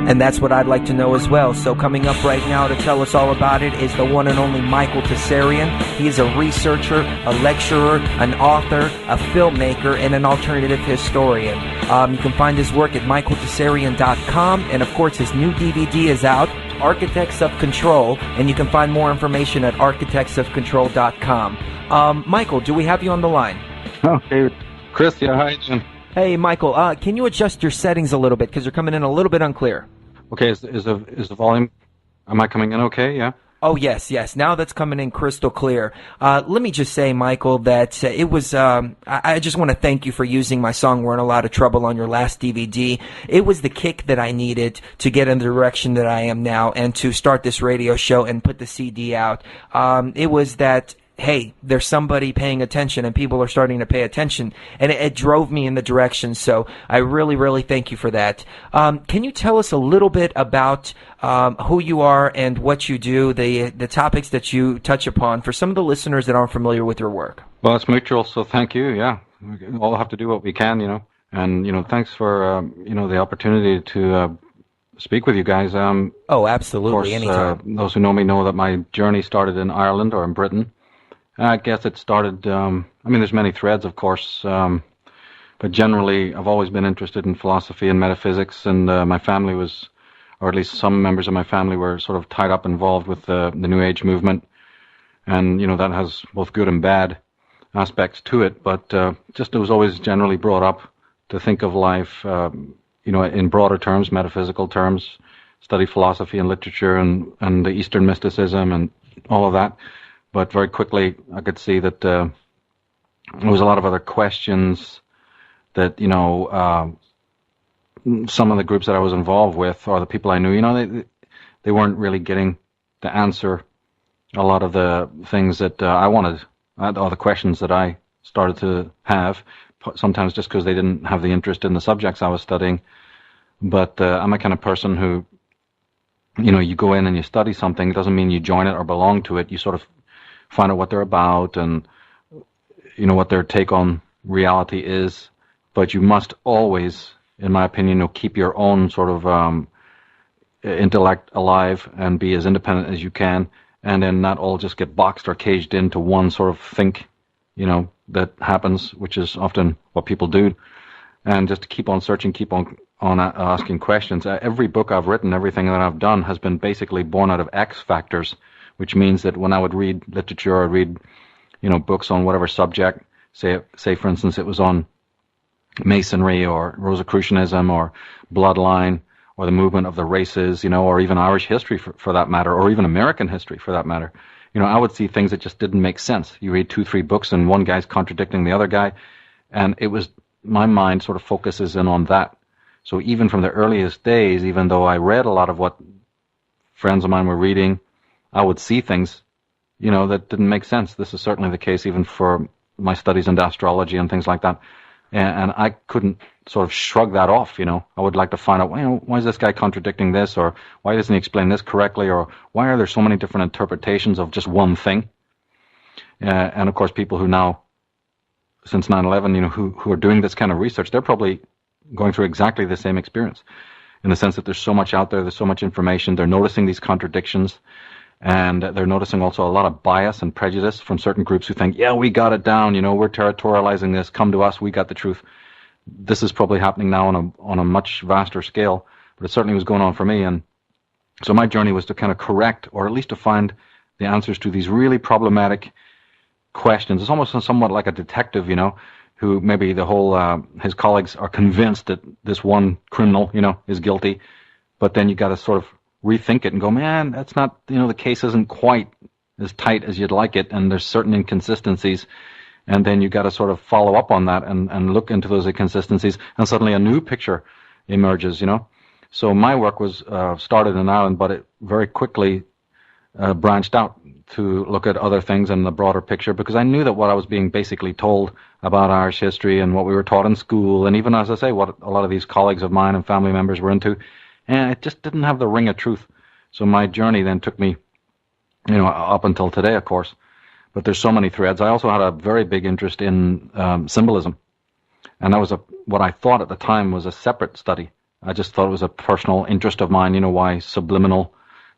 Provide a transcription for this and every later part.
And that's what I'd like to know as well. So coming up right now to tell us all about it is the one and only Michael Tsarion. He is a researcher, a lecturer, an author, a filmmaker, and an alternative historian. You can find his work at michaeltsarion.com, and of course his new DVD is out, Architects of Control, and you can find more information at architectsofcontrol.com. Michael, do we have you on the line? Okay, Chris, yeah, hi, Jim. Hey, Michael, can you adjust your settings a little bit, because you're coming in a little bit unclear? Okay, is the volume, am I coming in okay, yeah? Oh, yes. Now that's coming in crystal clear. Let me just say, Michael, that it was, I just want to thank you for using my song We're in a Lot of Trouble on your last DVD. It was the kick that I needed to get in the direction that I am now and to start this radio show and put the CD out. It was that, hey, there's somebody paying attention and people are starting to pay attention, and it drove me in the direction, so I really, really thank you for that. Can you tell us a little bit about who you are and what you do, the topics that you touch upon for some of the listeners that aren't familiar with your work? Well, it's mutual, so thank you, yeah. We all have to do what we can, and, thanks for, the opportunity to speak with you guys. Oh, absolutely, of course, anytime. Those who know me know that my journey started in Ireland or in Britain. I guess it started, there's many threads, of course, but generally I've always been interested in philosophy and metaphysics, and my family was, or at least some members of my family were sort of tied up, involved with the New Age movement, and, that has both good and bad aspects to it, but just it was always generally brought up to think of life, in broader terms, metaphysical terms, study philosophy and literature and the Eastern mysticism and all of that. But very quickly, I could see that there was a lot of other questions that, some of the groups that I was involved with or the people I knew, they weren't really getting to answer a lot of the things that I wanted, or the questions that I started to have, sometimes just because they didn't have the interest in the subjects I was studying. But I'm a kind of person who, you go in and you study something. It doesn't mean you join it or belong to it. You sort of find out what they're about and, what their take on reality is. But you must always, in my opinion, keep your own sort of intellect alive and be as independent as you can, and then not all just get boxed or caged into one sort of think, that happens, which is often what people do. And just to keep on searching, keep on asking questions. Every book I've written, everything that I've done has been basically born out of X factors, which means that when I would read literature or read, books on whatever subject, say for instance it was on Masonry or Rosicrucianism or bloodline or the movement of the races, or even Irish history for that matter, or even American history for that matter, I would see things that just didn't make sense. You read 2-3 books and one guy's contradicting the other guy, and it was, my mind sort of focuses in on that. So even from the earliest days, even though I read a lot of what friends of mine were reading, I would see things, that didn't make sense. This is certainly the case even for my studies in astrology and things like that. And I couldn't sort of shrug that off, I would like to find out, why is this guy contradicting this? Or why doesn't he explain this correctly? Or why are there so many different interpretations of just one thing? And of course, people who now, since 9/11, who are doing this kind of research, they're probably going through exactly the same experience, in the sense that there's so much out there, there's so much information, they're noticing these contradictions, and they're noticing also a lot of bias and prejudice from certain groups who think, yeah, we got it down, we're territorializing this, come to us, we got the truth. This is probably happening now on a much vaster scale, but it certainly was going on for me. And so my journey was to kind of correct, or at least to find the answers to these really problematic questions. It's almost somewhat like a detective, who maybe his colleagues are convinced that this one criminal, is guilty, but then you got to sort of rethink it and go, man, that's not, the case isn't quite as tight as you'd like it, and there's certain inconsistencies, and then you got to sort of follow up on that and look into those inconsistencies, and suddenly a new picture emerges, So my work was started in Ireland, but it very quickly branched out to look at other things in the broader picture, because I knew that what I was being basically told about Irish history and what we were taught in school, and even, as I say, what a lot of these colleagues of mine and family members were into, and it just didn't have the ring of truth. So my journey then took me, up until today, of course. But there's so many threads. I also had a very big interest in symbolism, and that was what I thought at the time was a separate study I just thought it was a personal interest of mine, why subliminal,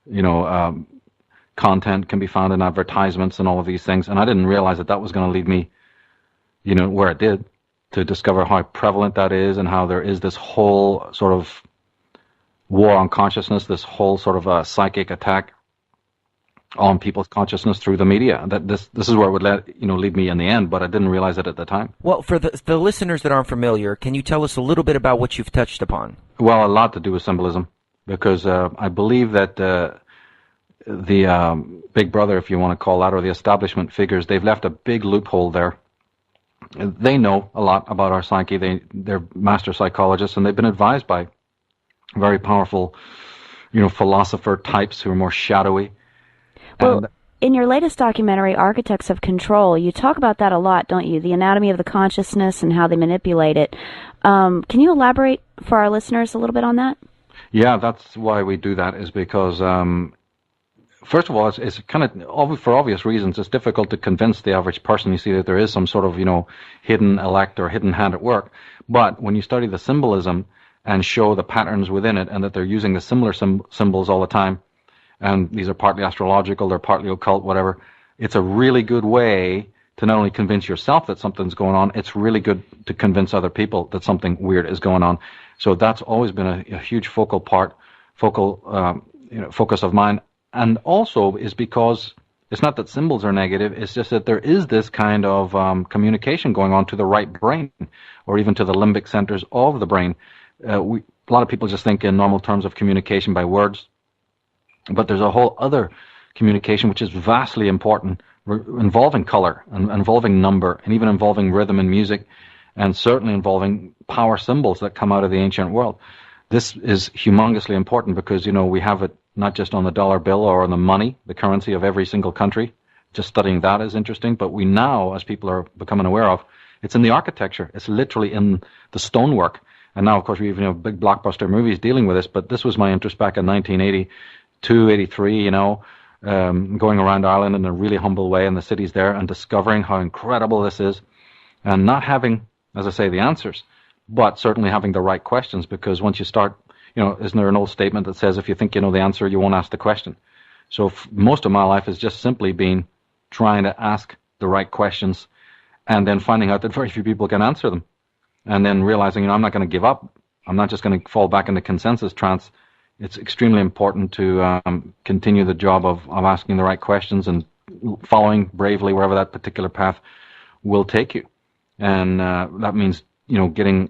you know, content can be found in advertisements and all of these things. And I didn't realize that that was going to lead me, where it did, to discover how prevalent that is and how there is this whole sort of war on consciousness, this whole sort of psychic attack on people's consciousness through the media. That this is where it would lead me in the end, but I didn't realize it at the time. Well, for the listeners that aren't familiar, can you tell us a little bit about what you've touched upon? Well, a lot to do with symbolism, because I believe that the Big Brother, if you want to call that, or the establishment figures, they've left a big loophole there. They know a lot about our psyche. They're master psychologists, and they've been advised by very powerful, philosopher types who are more shadowy. Well, in your latest documentary, Architects of Control, you talk about that a lot, don't you? The anatomy of the consciousness and how they manipulate it. Can you elaborate for our listeners a little bit on that? Yeah, that's why we do that, is because, first of all, it's kind of, for obvious reasons, it's difficult to convince the average person, you see, that there is some sort of, hidden elect or hidden hand at work. But when you study the symbolism and show the patterns within it, and that they're using the similar symbols all the time, and these are partly astrological, they're partly occult, whatever, it's a really good way to not only convince yourself that something's going on, it's really good to convince other people that something weird is going on. So that's always been a huge focus of mine. And also is because it's not that symbols are negative, it's just that there is this kind of communication going on to the right brain, or even to the limbic centers of the brain. A lot of people just think in normal terms of communication by words, but there's a whole other communication which is vastly important, involving color, and involving number, and even involving rhythm and music, and certainly involving power symbols that come out of the ancient world. This is humongously important because, we have it not just on the dollar bill or on the money, the currency of every single country. Just studying that is interesting, but we now, as people are becoming aware of, it's in the architecture. It's literally in the stonework. And now, of course, we even have big blockbuster movies dealing with this, but this was my interest back in 1982, 83, going around Ireland in a really humble way in the cities there and discovering how incredible this is, and not having, as I say, the answers, but certainly having the right questions, because once you start, isn't there an old statement that says if you think you know the answer, you won't ask the question? So most of my life has just simply been trying to ask the right questions, and then finding out that very few people can answer them, and then realizing, I'm not going to give up. I'm not just going to fall back into consensus trance. It's extremely important to continue the job of asking the right questions and following bravely wherever that particular path will take you. And that means, getting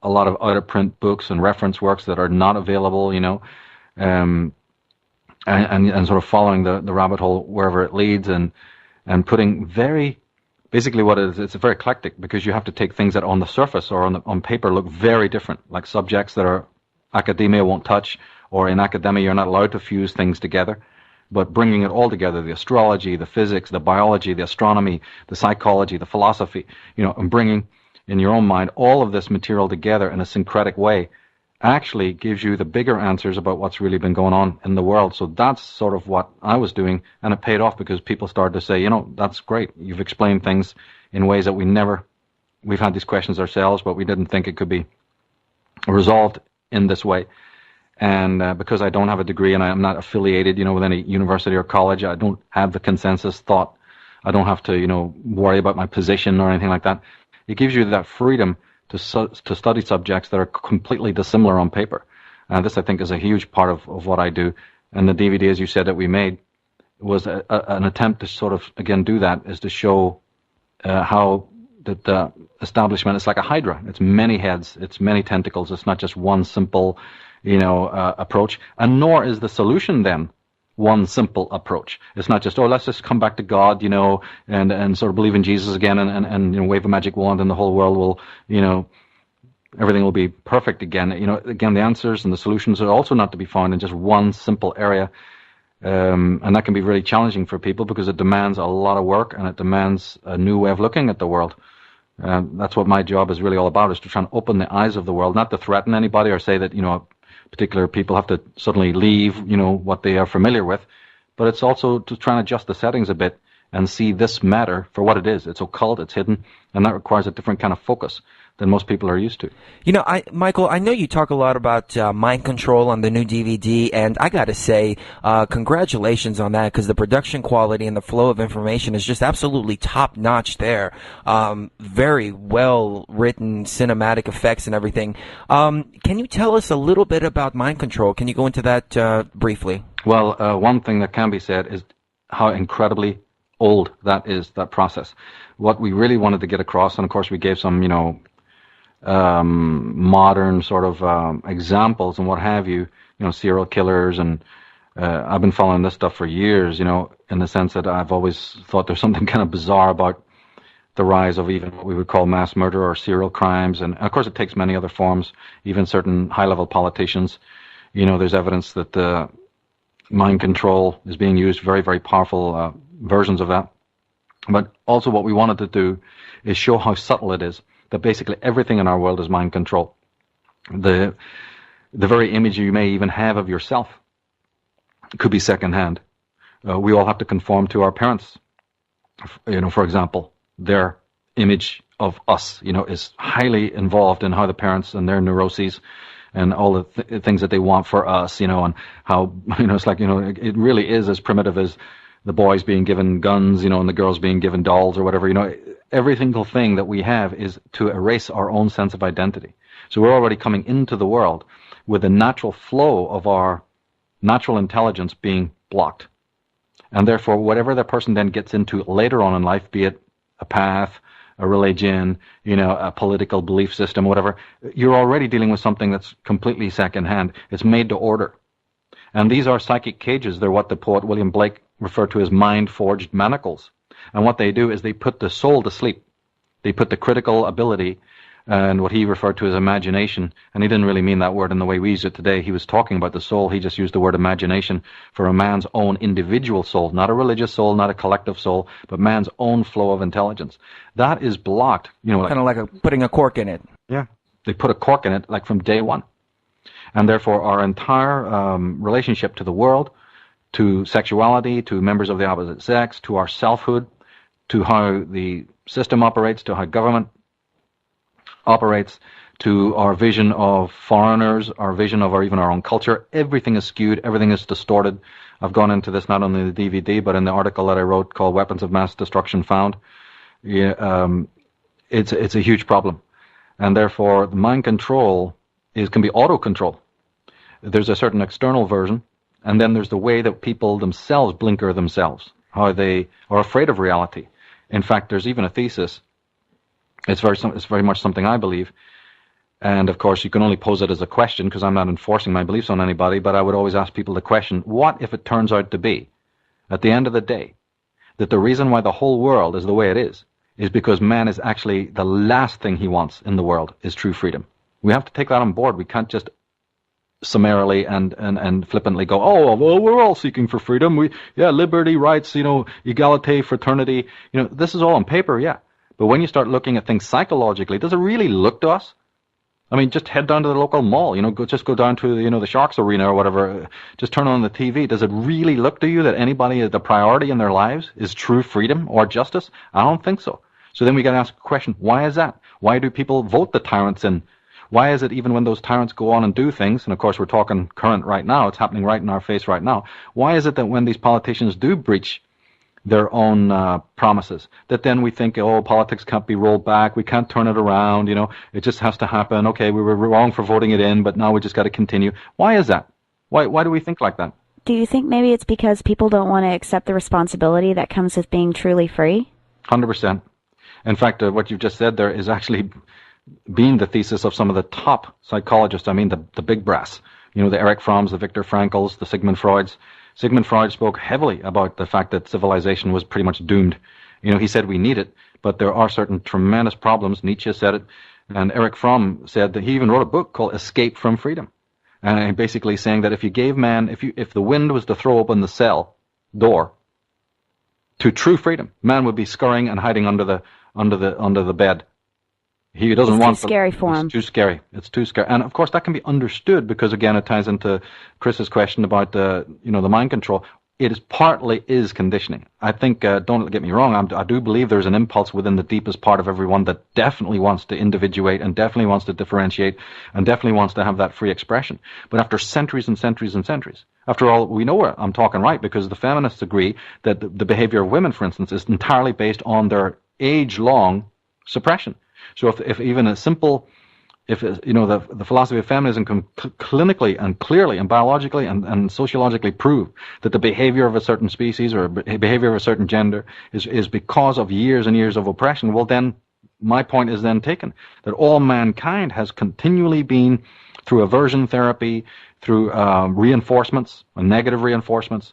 a lot of out-of-print books and reference works that are not available, and sort of following the rabbit hole wherever it leads, and putting basically what it is, it's very eclectic, because you have to take things that on the surface or on paper look very different, like subjects that academia won't touch, or in academia you're not allowed to fuse things together, but bringing it all together, the astrology, the physics, the biology, the astronomy, the psychology, the philosophy, and bringing in your own mind all of this material together in a syncretic way actually gives you the bigger answers about what's really been going on in the world. So that's sort of what I was doing, and it paid off, because people started to say, that's great. You've explained things in ways that we've had these questions ourselves, but we didn't think it could be resolved in this way. And because I don't have a degree and I'm not affiliated, with any university or college, I don't have the consensus thought. I don't have to, worry about my position or anything like that. It gives you that freedom to study subjects that are completely dissimilar on paper. This, I think, is a huge part of what I do. And the DVD, as you said, that we made was an attempt to sort of, again, do that, is to show how that the establishment is like a hydra. It's many heads, it's many tentacles. It's not just one simple, approach. And nor is the solution then one simple approach. It's not just, let's just come back to God, and sort of believe in Jesus again, and wave a magic wand and the whole world will, everything will be perfect again. Again, the answers and the solutions are also not to be found in just one simple area. And that can be really challenging for people, because it demands a lot of work, and it demands a new way of looking at the world. That's what my job is really all about, is to try and open the eyes of the world, not to threaten anybody or say that, particular people have to suddenly leave, what they are familiar with, but it's also to try and adjust the settings a bit and see this matter for what it is. It's occult, it's hidden, and that requires a different kind of focus. than most people are used to. You know, Michael, I know you talk a lot about mind control on the new DVD, and I got to say, congratulations on that, because the production quality and the flow of information is just absolutely top notch there. Very well written cinematic effects and everything. Can you tell us a little bit about mind control? Can you go into that briefly? Well, one thing that can be said is how incredibly old that is, that process. What we really wanted to get across, and of course we gave some, modern sort of examples and what have you, serial killers, and I've been following this stuff for years, in the sense that I've always thought there's something kind of bizarre about the rise of even what we would call mass murder or serial crimes, and of course it takes many other forms, even certain high-level politicians. There's evidence that mind control is being used, very, very powerful versions of that. But also what we wanted to do is show how subtle it is, that basically everything in our world is mind control. The very image you may even have of yourself could be secondhand. We all have to conform to our parents. For example, their image of us, is highly involved in how the parents and their neuroses and all the things that they want for us, and how, it's like, it really is as primitive as the boys being given guns, and the girls being given dolls or whatever. Every single thing that we have is to erase our own sense of identity. So we're already coming into the world with the natural flow of our natural intelligence being blocked. And therefore, whatever that person then gets into later on in life, be it a path, a religion, a political belief system, whatever, you're already dealing with something that's completely secondhand. It's made to order. And these are psychic cages. They're what the poet William Blake referred to as mind-forged manacles. And what they do is they put the soul to sleep. They put the critical ability and what he referred to as imagination. And he didn't really mean that word in the way we use it today. He was talking about the soul. He just used the word imagination for a man's own individual soul, not a religious soul, not a collective soul, but man's own flow of intelligence. That is blocked. Kind of like putting a cork in it. Yeah. They put a cork in it like from day one. And therefore our entire relationship to the world, to sexuality, to members of the opposite sex, to our selfhood, to how the system operates, to how government operates, to our vision of foreigners, our vision of even our own culture. Everything is skewed, everything is distorted. I've gone into this not only in the DVD, but in the article that I wrote called Weapons of Mass Destruction Found. It's a huge problem. And therefore, the mind control can be auto-control. There's a certain external version, and then there's the way that people themselves blinker themselves, how they are afraid of reality. In fact, there's even a thesis. It's very much something I believe. And of course, you can only pose it as a question because I'm not enforcing my beliefs on anybody, but I would always ask people the question, what if it turns out to be, at the end of the day, that the reason why the whole world is the way it is because man is actually the last thing he wants in the world is true freedom. We have to take that on board. We can't just summarily and flippantly go, oh, well, we're all seeking for freedom. Liberty, rights, equality, fraternity. This is all on paper, yeah. But when you start looking at things psychologically, does it really look to us? I mean, just head down to the local mall, go down to, the Sharks arena or whatever. Just turn on the TV. Does it really look to you that anybody, the priority in their lives is true freedom or justice? I don't think so. So then we got to ask the question, why is that? Why do people vote the tyrants in? Why is it even when those tyrants go on and do things, and of course we're talking current right now, it's happening right in our face right now, why is it that when these politicians do breach their own promises, that then we think, oh, politics can't be rolled back, we can't turn it around, it just has to happen, okay, we were wrong for voting it in, but now we just got to continue. Why is that? Why do we think like that? Do you think maybe it's because people don't want to accept the responsibility that comes with being truly free? 100%. In fact, what you've just said there is actually being the thesis of some of the top psychologists, I mean the big brass, the Erich Fromms, the Viktor Frankls, the Sigmund Freuds. Sigmund Freud spoke heavily about the fact that civilization was pretty much doomed. He said we need it, but there are certain tremendous problems. Nietzsche said it, and Erich Fromm said that he even wrote a book called Escape from Freedom. And basically saying that if you gave man, if the wind was to throw open the cell door to true freedom, man would be scurrying and hiding under the bed. He doesn't want. It's too scary for him. It's too scary. It's too scary, and of course that can be understood because again it ties into Chris's question about the mind control. it is partly is conditioning. I think, don't get me wrong, I do believe there's an impulse within the deepest part of everyone that definitely wants to individuate and definitely wants to differentiate and definitely wants to have that free expression. But after centuries and centuries and centuries, after all, we know where I'm talking right, because the feminists agree that the behavior of women, for instance, is entirely based on their age-long suppression. So if even a simple, if the philosophy of feminism can clinically and clearly and biologically and sociologically prove that the behavior of a certain species or behavior of a certain gender is because of years and years of oppression, well then my point is then taken, that all mankind has continually been through aversion therapy, through reinforcements, negative reinforcements,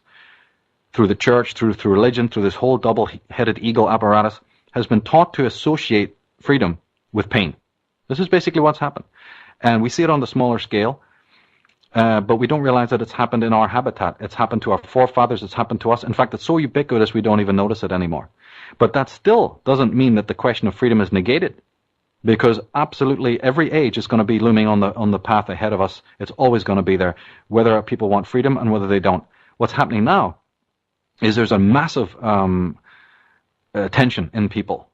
through the church, through religion, through this whole double-headed ego apparatus, has been taught to associate freedom with pain. This is basically what's happened. And we see it on the smaller scale, but we don't realize that it's happened in our habitat. It's happened to our forefathers. It's happened to us. In fact, it's so ubiquitous we don't even notice it anymore. But that still doesn't mean that the question of freedom is negated, because absolutely every age is going to be looming on the path ahead of us. It's always going to be there, whether people want freedom and whether they don't. What's happening now is there's a massive tension in people.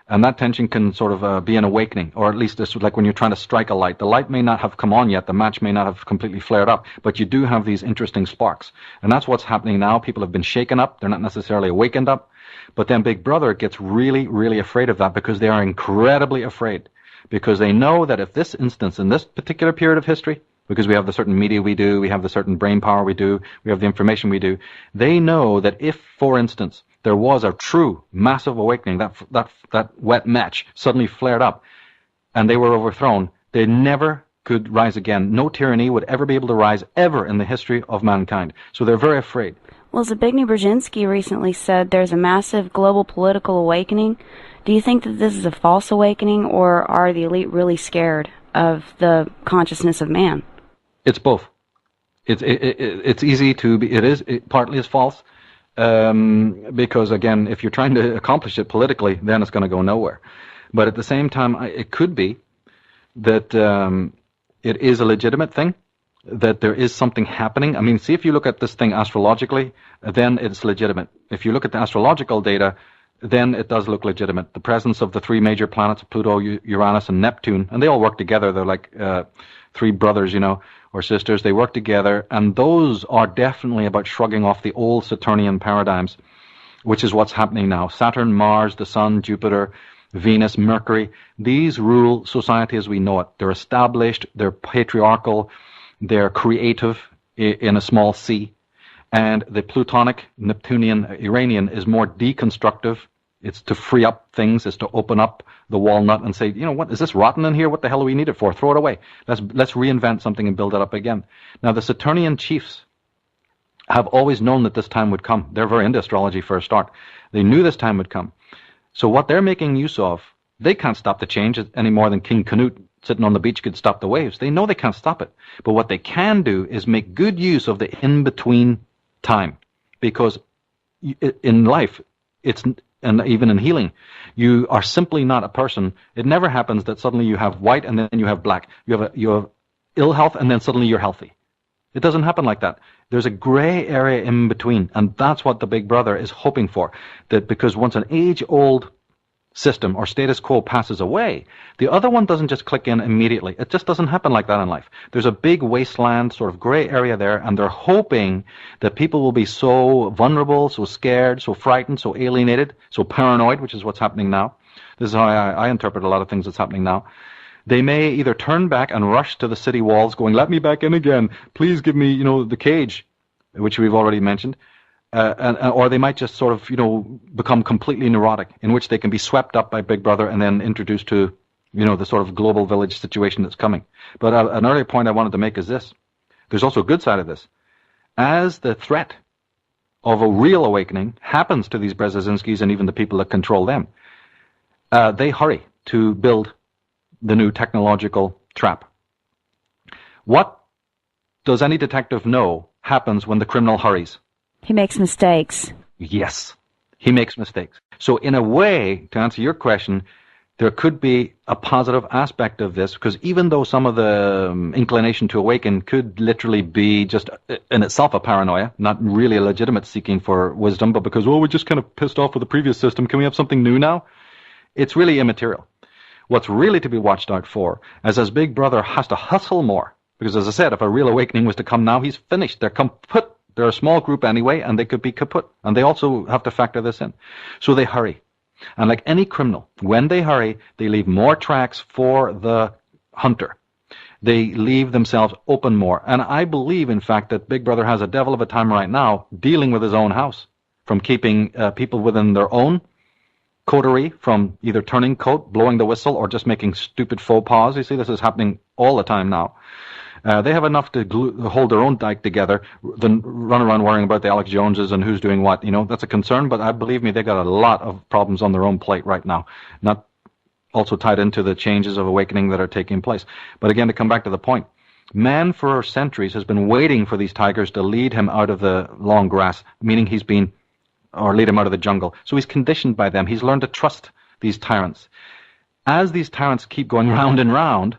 And that tension can sort of be an awakening, or at least it's like when you're trying to strike a light. The light may not have come on yet, the match may not have completely flared up, but you do have these interesting sparks. And that's what's happening now. People have been shaken up. They're not necessarily awakened up. But then Big Brother gets really, really afraid of that, because they are incredibly afraid. Because they know that if this instance, in this particular period of history, because we have the certain media we do, we have the certain brain power we do, we have the information we do, they know that if, for instance, there was a true massive awakening, that wet match suddenly flared up and they were overthrown, they never could rise again. No tyranny would ever be able to rise ever in the history of mankind. So they're very afraid. Well, Zbigniew Brzezinski recently said there's a massive global political awakening. Do you think that this is a false awakening, or are the elite really scared of the consciousness of man? It's both. It's easy to be. It partly is false. Because again, if you're trying to accomplish it politically, then it's going to go nowhere. But at the same time, it could be that it is a legitimate thing, that there is something happening. I mean, see, if you look at this thing astrologically, then it's legitimate. If you look at the astrological data, then it does look legitimate. The presence of the three major planets, Pluto, Uranus, and Neptune, and they all work together. They're like three brothers, or sisters. They work together, and those are definitely about shrugging off the old Saturnian paradigms, which is what's happening now. Saturn, Mars, the Sun, Jupiter, Venus, Mercury, these rule society as we know it. They're established, they're patriarchal, they're creative in a small c, and the Plutonic, Neptunian, Iranian is more deconstructive. It's to free up things, it's to open up the walnut and say, what, is this rotten in here? What the hell do we need it for? Throw it away. Let's reinvent something and build it up again. Now, the Saturnian chiefs have always known that this time would come. They're very into astrology for a start. They knew this time would come. So what they're making use of, they can't stop the change any more than King Canute sitting on the beach could stop the waves. They know they can't stop it. But what they can do is make good use of the in-between time. Because in life, and even in healing, you are simply not a person. It never happens that suddenly you have white and then you have black. You have ill health and then suddenly you're healthy. It doesn't happen like that. There's a gray area in between, and that's what the Big Brother is hoping for. That because once an age-old system or status quo passes away, the other one doesn't just click in immediately. It just doesn't happen like that in life. There's a big wasteland, sort of gray area there, and they're hoping that people will be so vulnerable, so scared, so frightened, so alienated, so paranoid, which is what's happening now. This is how I interpret a lot of things that's happening now. They may either turn back and rush to the city walls going, let me back in again, please give me, the cage, which we've already mentioned. Or they might just sort of, become completely neurotic, in which they can be swept up by Big Brother and then introduced to, the sort of global village situation that's coming. But an earlier point I wanted to make is this. There's also a good side of this. As the threat of a real awakening happens to these Brzezinskis and even the people that control them, they hurry to build the new technological trap. What does any detective know happens when the criminal hurries? He makes mistakes. Yes, he makes mistakes. So in a way, to answer your question, there could be a positive aspect of this, because even though some of the inclination to awaken could literally be just in itself a paranoia, not really a legitimate seeking for wisdom, but because, well, we're just kind of pissed off with the previous system, can we have something new now? It's really immaterial. What's really to be watched out for is as Big Brother has to hustle more, because as I said, if a real awakening was to come now, he's finished. They're kaput. They're a small group anyway, and they could be kaput. And they also have to factor this in. So they hurry. And like any criminal, when they hurry, they leave more tracks for the hunter. They leave themselves open more. And I believe, in fact, that Big Brother has a devil of a time right now dealing with his own house, from keeping people within their own coterie from either turning coat, blowing the whistle, or just making stupid faux pas. You see, this is happening all the time now. They have enough to hold their own dike together than run around worrying about the Alex Joneses and who's doing what. You know, that's a concern, but believe me, they've got a lot of problems on their own plate right now, not also tied into the changes of awakening that are taking place. But again, to come back to the point, man for centuries has been waiting for these tigers to lead him out of the long grass, meaning or lead him out of the jungle. So he's conditioned by them. He's learned to trust these tyrants. As these tyrants keep going round and round,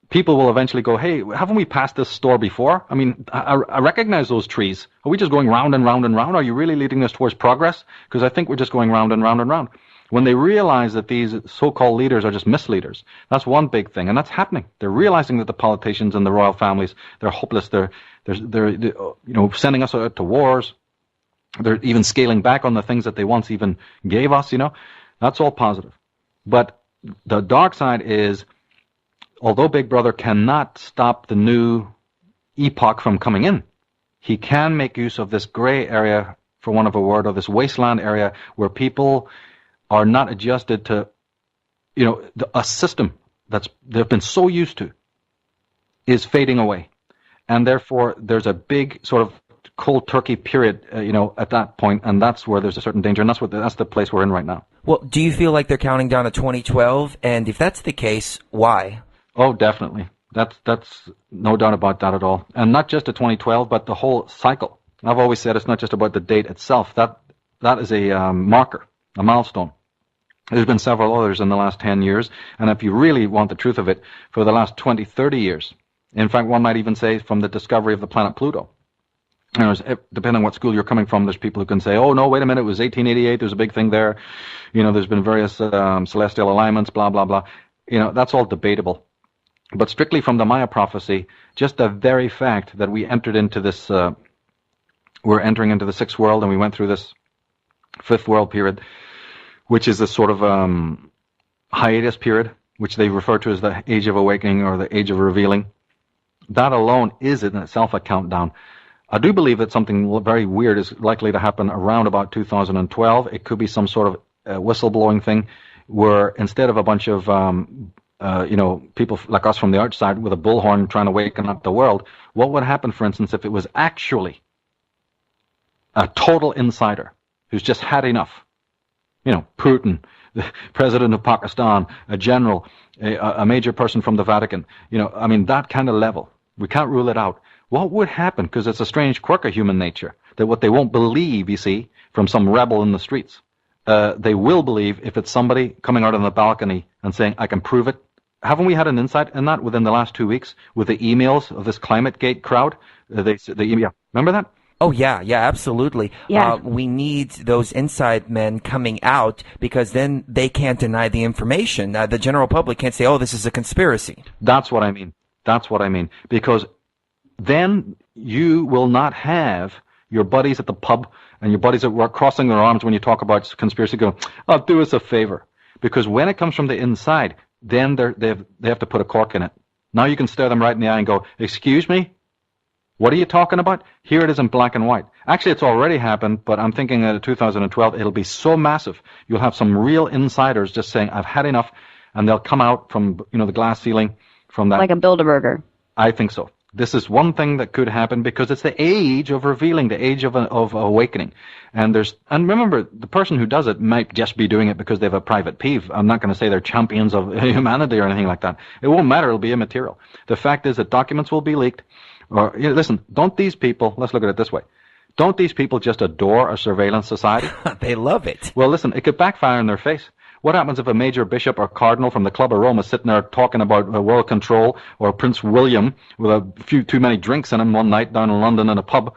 people will eventually go, hey, haven't we passed this store before? I mean, I recognize those trees. Are we just going round and round and round? Are you really leading us towards progress? Because I think we're just going round and round and round. When they realize that these so-called leaders are just misleaders, that's one big thing, and that's happening. They're realizing that the politicians and the royal families, they're hopeless. They're sending us out to wars. They're even scaling back on the things that they once even gave us. That's all positive. But the dark side is, although Big Brother cannot stop the new epoch from coming in, he can make use of this gray area, for want of a word, or this wasteland area where people are not adjusted to, a system they've been so used to is fading away. And therefore, there's a big sort of cold turkey period, at that point, and that's where there's a certain danger, and that's the place we're in right now. Well, do you feel like they're counting down to 2012? And if that's the case, why? Oh, definitely. That's no doubt about that at all. And not just to 2012, but the whole cycle. I've always said it's not just about the date itself. That is a marker, a milestone. There's been several others in the last 10 years, and if you really want the truth of it, for the last 20, 30 years. In fact, one might even say from the discovery of the planet Pluto. Depending on what school you're coming from, there's people who can say, oh, no, wait a minute, it was 1888, there's a big thing there. There's been various celestial alignments, blah, blah, blah. That's all debatable. But strictly from the Maya prophecy, just the very fact that we entered into this, we're entering into the sixth world, and we went through this fifth world period, which is this sort of hiatus period, which they refer to as the age of awakening or the age of revealing. That alone is in itself a countdown. I do believe that something very weird is likely to happen around about 2012. It could be some sort of whistleblowing thing where instead of a bunch of people like us from the outside with a bullhorn trying to waken up the world, what would happen, for instance, if it was actually a total insider who's just had enough? Putin, the president of Pakistan, a general, a major person from the Vatican, that kind of level. We can't rule it out. What would happen? Because it's a strange quirk of human nature, that what they won't believe, you see, from some rebel in the streets, they will believe if it's somebody coming out on the balcony and saying, I can prove it. Haven't we had an insight in that within the last 2 weeks with the emails of this ClimateGate crowd? Remember that? Oh, yeah, absolutely. Yeah. We need those inside men coming out because then they can't deny the information. The general public can't say, oh, this is a conspiracy. That's what I mean. Because then you will not have your buddies at the pub and your buddies at work crossing their arms when you talk about conspiracy going, oh, do us a favor. Because when it comes from the inside, then they have to put a cork in it. Now you can stare them right in the eye and go, excuse me? What are you talking about? Here it is in black and white. Actually, it's already happened, but I'm thinking that in 2012, it'll be so massive. You'll have some real insiders just saying, I've had enough, and they'll come out from, the glass ceiling from that. Like a Build-A-Burger. I think so. This is one thing that could happen because it's the age of revealing, the age of awakening. And remember, the person who does it might just be doing it because they have a private peeve. I'm not going to say they're champions of humanity or anything like that. It won't matter. It'll be immaterial. The fact is that documents will be leaked. Or listen, don't these people, let's look at it this way. Don't these people just adore a surveillance society? They love it. Well, listen, it could backfire in their face. What happens if a major bishop or cardinal from the Club of Rome is sitting there talking about world control, or Prince William with a few too many drinks in him one night down in London in a pub,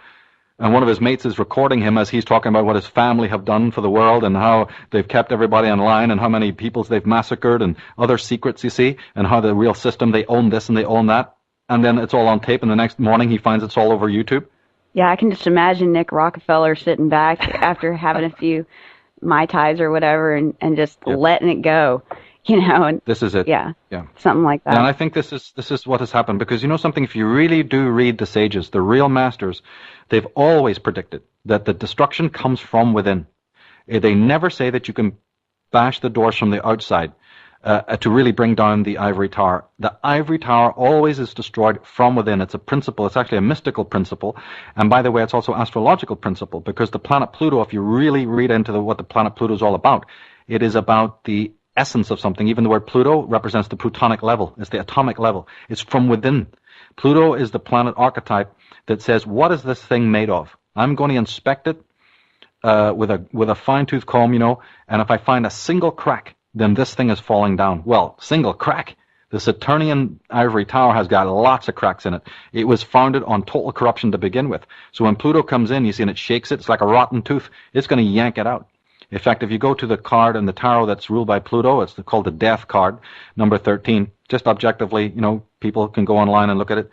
and one of his mates is recording him as he's talking about what his family have done for the world and how they've kept everybody in line and how many peoples they've massacred and other secrets, you see, and how the real system, they own this and they own that. And then it's all on tape, and the next morning he finds it's all over YouTube. Yeah, I can just imagine Nick Rockefeller sitting back after having a few Mai Tais or whatever and just letting it go, and this is it. Yeah. Yeah. Something like that. And I think this is what has happened, because you know something, if you really do read the sages, the real masters, they've always predicted that the destruction comes from within. They never say that you can bash the doors from the outside to really bring down the ivory tower. The ivory tower always is destroyed from within. It's a principle. It's actually a mystical principle. And by the way, it's also an astrological principle, because the planet Pluto, if you really read into what the planet Pluto is all about, it is about the essence of something. Even the word Pluto represents the plutonic level. It's the atomic level. It's from within. Pluto is the planet archetype that says, what is this thing made of? I'm going to inspect it with a fine-tooth comb, and if I find a single crack, then this thing is falling down. Well, single crack. The Saturnian ivory tower has got lots of cracks in it. It was founded on total corruption to begin with. So when Pluto comes in, you see, and it shakes it, it's like a rotten tooth. It's going to yank it out. In fact, if you go to the card in the tarot that's ruled by Pluto, it's called the Death card, number 13. Just objectively, people can go online and look at it.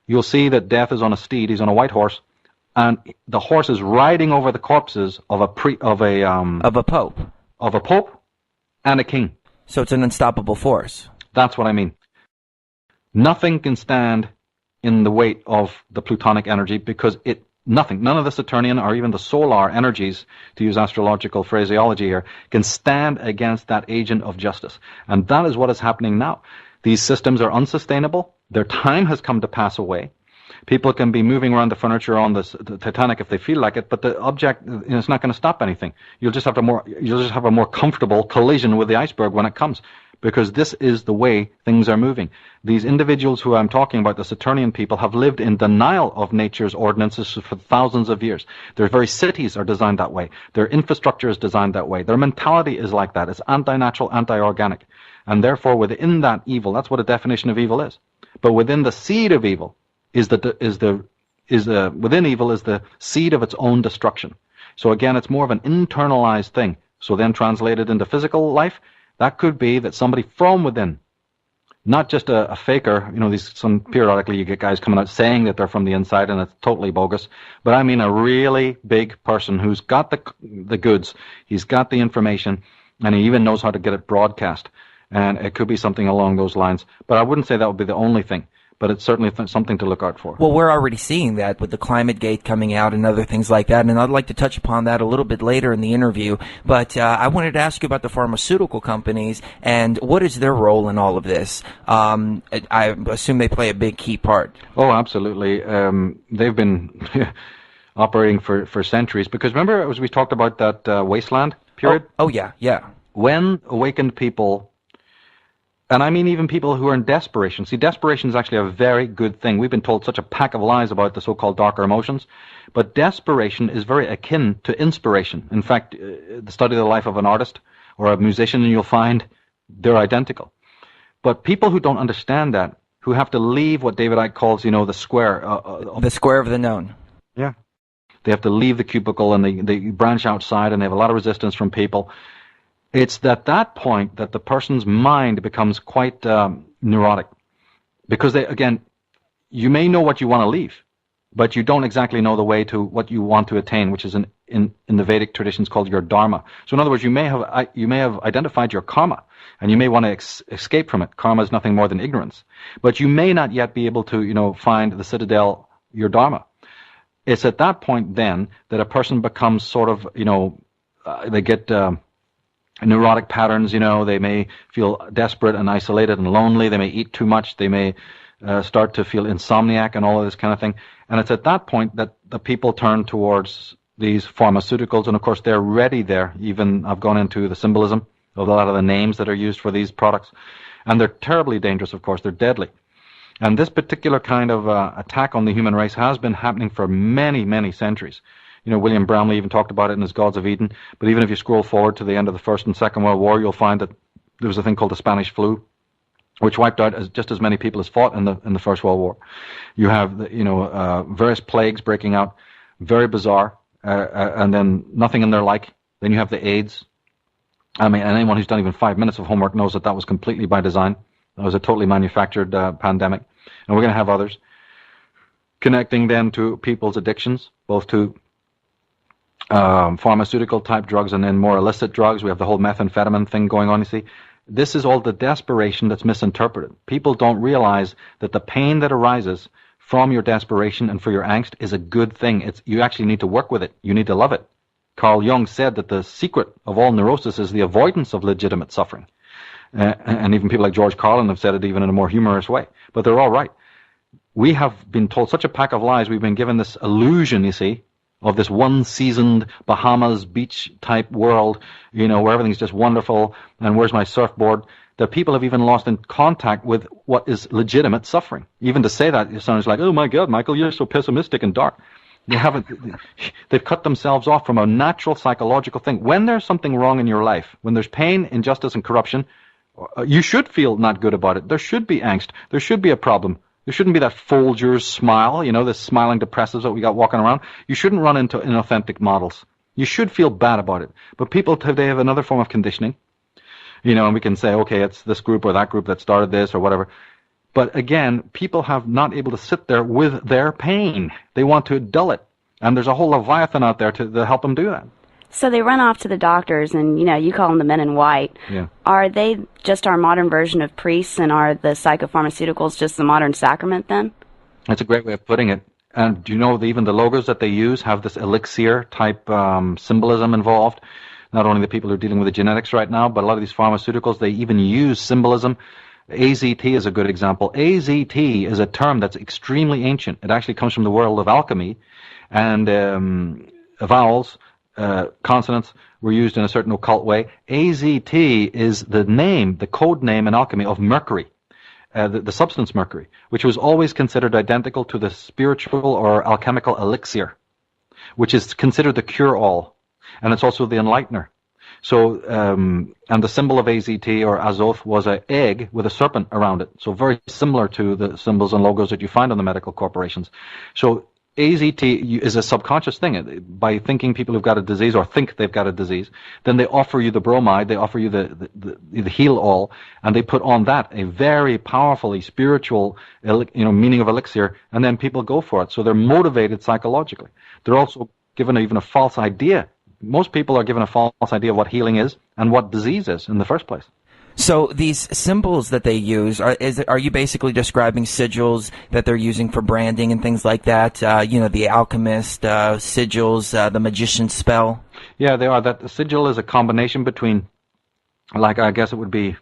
You'll see that Death is on a steed. He's on a white horse, and the horse is riding over the corpses of a pope, and a king. So it's an unstoppable force. That's what I mean. Nothing can stand in the weight of the plutonic energy, because none of the Saturnian or even the solar energies, to use astrological phraseology here, can stand against that agent of justice. And that is what is happening now. These systems are unsustainable. Their time has come to pass away. People can be moving around the furniture on the Titanic if they feel like it, but the object, it's not going to stop anything. You'll just have a more comfortable collision with the iceberg when it comes, because this is the way things are moving. These individuals who I'm talking about, the Saturnian people, have lived in denial of nature's ordinances for thousands of years. Their very cities are designed that way. Their infrastructure is designed that way. Their mentality is like that. It's anti-natural, anti-organic. And therefore, within that evil, that's what a definition of evil is. But within the seed of evil within evil is the seed of its own destruction. So again, it's more of an internalized thing. So then translated into physical life, that could be that somebody from within, not just a faker, periodically you get guys coming out saying that they're from the inside, and it's totally bogus, but I mean a really big person who's got the goods, he's got the information, and he even knows how to get it broadcast. And it could be something along those lines. But I wouldn't say that would be the only thing. But it's certainly something to look out for. Well, we're already seeing that with the Climate Gate coming out and other things like that, and I'd like to touch upon that a little bit later in the interview. But I wanted to ask you about the pharmaceutical companies and what is their role in all of this. I assume they play a big key part. Oh, absolutely. They've been operating for centuries. Because remember, as we talked about that wasteland period? Oh, yeah. When awakened people... And I mean even people who are in desperation. See, desperation is actually a very good thing. We've been told such a pack of lies about the so-called darker emotions. But desperation is very akin to inspiration. In fact, the study of the life of an artist or a musician, and you'll find they're identical. But people who don't understand that, who have to leave what David Icke calls, the square. The square of the known. Yeah. They have to leave the cubicle, and they branch outside, and they have a lot of resistance from people. It's at that point that the person's mind becomes quite neurotic. Because, you may know what you want to leave, but you don't exactly know the way to what you want to attain, which is in the Vedic traditions called your dharma. So in other words, you may have identified your karma, and you may want to escape from it. Karma is nothing more than ignorance. But you may not yet be able to, find the citadel, your dharma. It's at that point then that a person becomes sort of, they get... neurotic patterns, they may feel desperate and isolated and lonely. They may eat too much. They may start to feel insomniac and all of this kind of thing. And it's at that point that the people turn towards these pharmaceuticals. And of course, they're ready there. Even I've gone into the symbolism of a lot of the names that are used for these products. And they're terribly dangerous, of course. They're deadly. And this particular kind of attack on the human race has been happening for many, many centuries. William Brownlee even talked about it in his Gods of Eden. But even if you scroll forward to the end of the First and Second World War, you'll find that there was a thing called the Spanish flu, which wiped out just as many people as fought in the First World War. You have various plagues breaking out, very bizarre, and then nothing in their like. Then you have the AIDS. I mean, and anyone who's done even 5 minutes of homework knows that was completely by design. That was a totally manufactured pandemic, and we're going to have others. Connecting then to people's addictions, both to pharmaceutical type drugs and then more illicit drugs. We have the whole methamphetamine thing going on, you see. This is all the desperation that's misinterpreted. People don't realize that the pain that arises from your desperation and for your angst is a good thing. You actually need to work with it. You need to love it. Carl Jung said that the secret of all neurosis is the avoidance of legitimate suffering. And even people like George Carlin have said it even in a more humorous way. But they're all right. We have been told such a pack of lies. We've been given this illusion, you see, of this one-seasoned Bahamas beach-type world, where everything's just wonderful, and where's my surfboard, that people have even lost in contact with what is legitimate suffering. Even to say that, it sounds like, oh my God, Michael, you're so pessimistic and dark. They've cut themselves off from a natural psychological thing. When there's something wrong in your life, when there's pain, injustice, and corruption, you should feel not good about it. There should be angst. There should be a problem. There shouldn't be that Folgers smile, this smiling depressives that we got walking around. You shouldn't run into inauthentic models. You should feel bad about it. But people today have another form of conditioning, and we can say, okay, it's this group or that group that started this or whatever. But again, people have not able to sit there with their pain. They want to dull it. And there's a whole Leviathan out there to help them do that. So they run off to the doctors, and, you call them the men in white. Yeah. Are they just our modern version of priests, and are the psychopharmaceuticals just the modern sacrament then? That's a great way of putting it. And do you know that even the logos that they use have this elixir-type symbolism involved? Not only the people who are dealing with the genetics right now, but a lot of these pharmaceuticals, they even use symbolism. AZT is a good example. AZT is a term that's extremely ancient. It actually comes from the world of alchemy, and vowels, consonants were used in a certain occult way. AZT is the name, the code name in alchemy of mercury, the substance mercury, which was always considered identical to the spiritual or alchemical elixir, which is considered the cure-all, and it's also the enlightener. So, and the symbol of AZT or Azoth was an egg with a serpent around it. So very similar to the symbols and logos that you find on the medical corporations. So AZT is a subconscious thing. By thinking people who've got a disease or think they've got a disease, then they offer you the bromide, they offer you the heal-all, and they put on that a very powerfully spiritual, meaning of elixir, and then people go for it. So they're motivated psychologically. They're also given even a false idea. Most people are given a false idea of what healing is and what disease is in the first place. So these symbols that they use, are you basically describing sigils that they're using for branding and things like that? The alchemist, sigils, the magician's spell? Yeah, they are. That sigil is a combination between, I guess it would be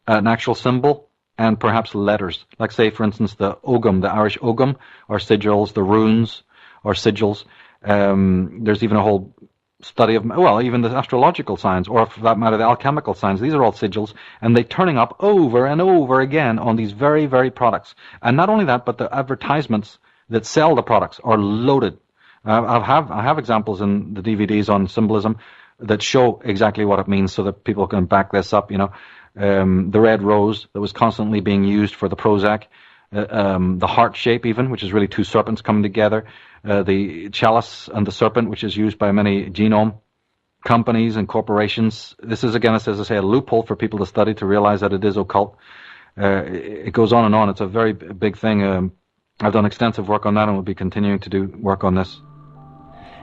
an actual symbol and perhaps letters. Like, say, for instance, the Ogham, the Irish Ogham, are sigils, the runes are sigils. There's even a whole study of, even the astrological signs, or for that matter, the alchemical signs. These are all sigils, and they're turning up over and over again on these very, very products. And not only that, but the advertisements that sell the products are loaded. I have examples in the DVDs on symbolism that show exactly what it means so that people can back this up, The red rose that was constantly being used for the Prozac, the heart shape even, which is really two serpents coming together, the chalice and the serpent, which is used by many genome companies and corporations. This is, again, as I say, a loophole for people to study to realize that it is occult. It goes on and on. It's a very big thing. I've done extensive work on that and will be continuing to do work on this.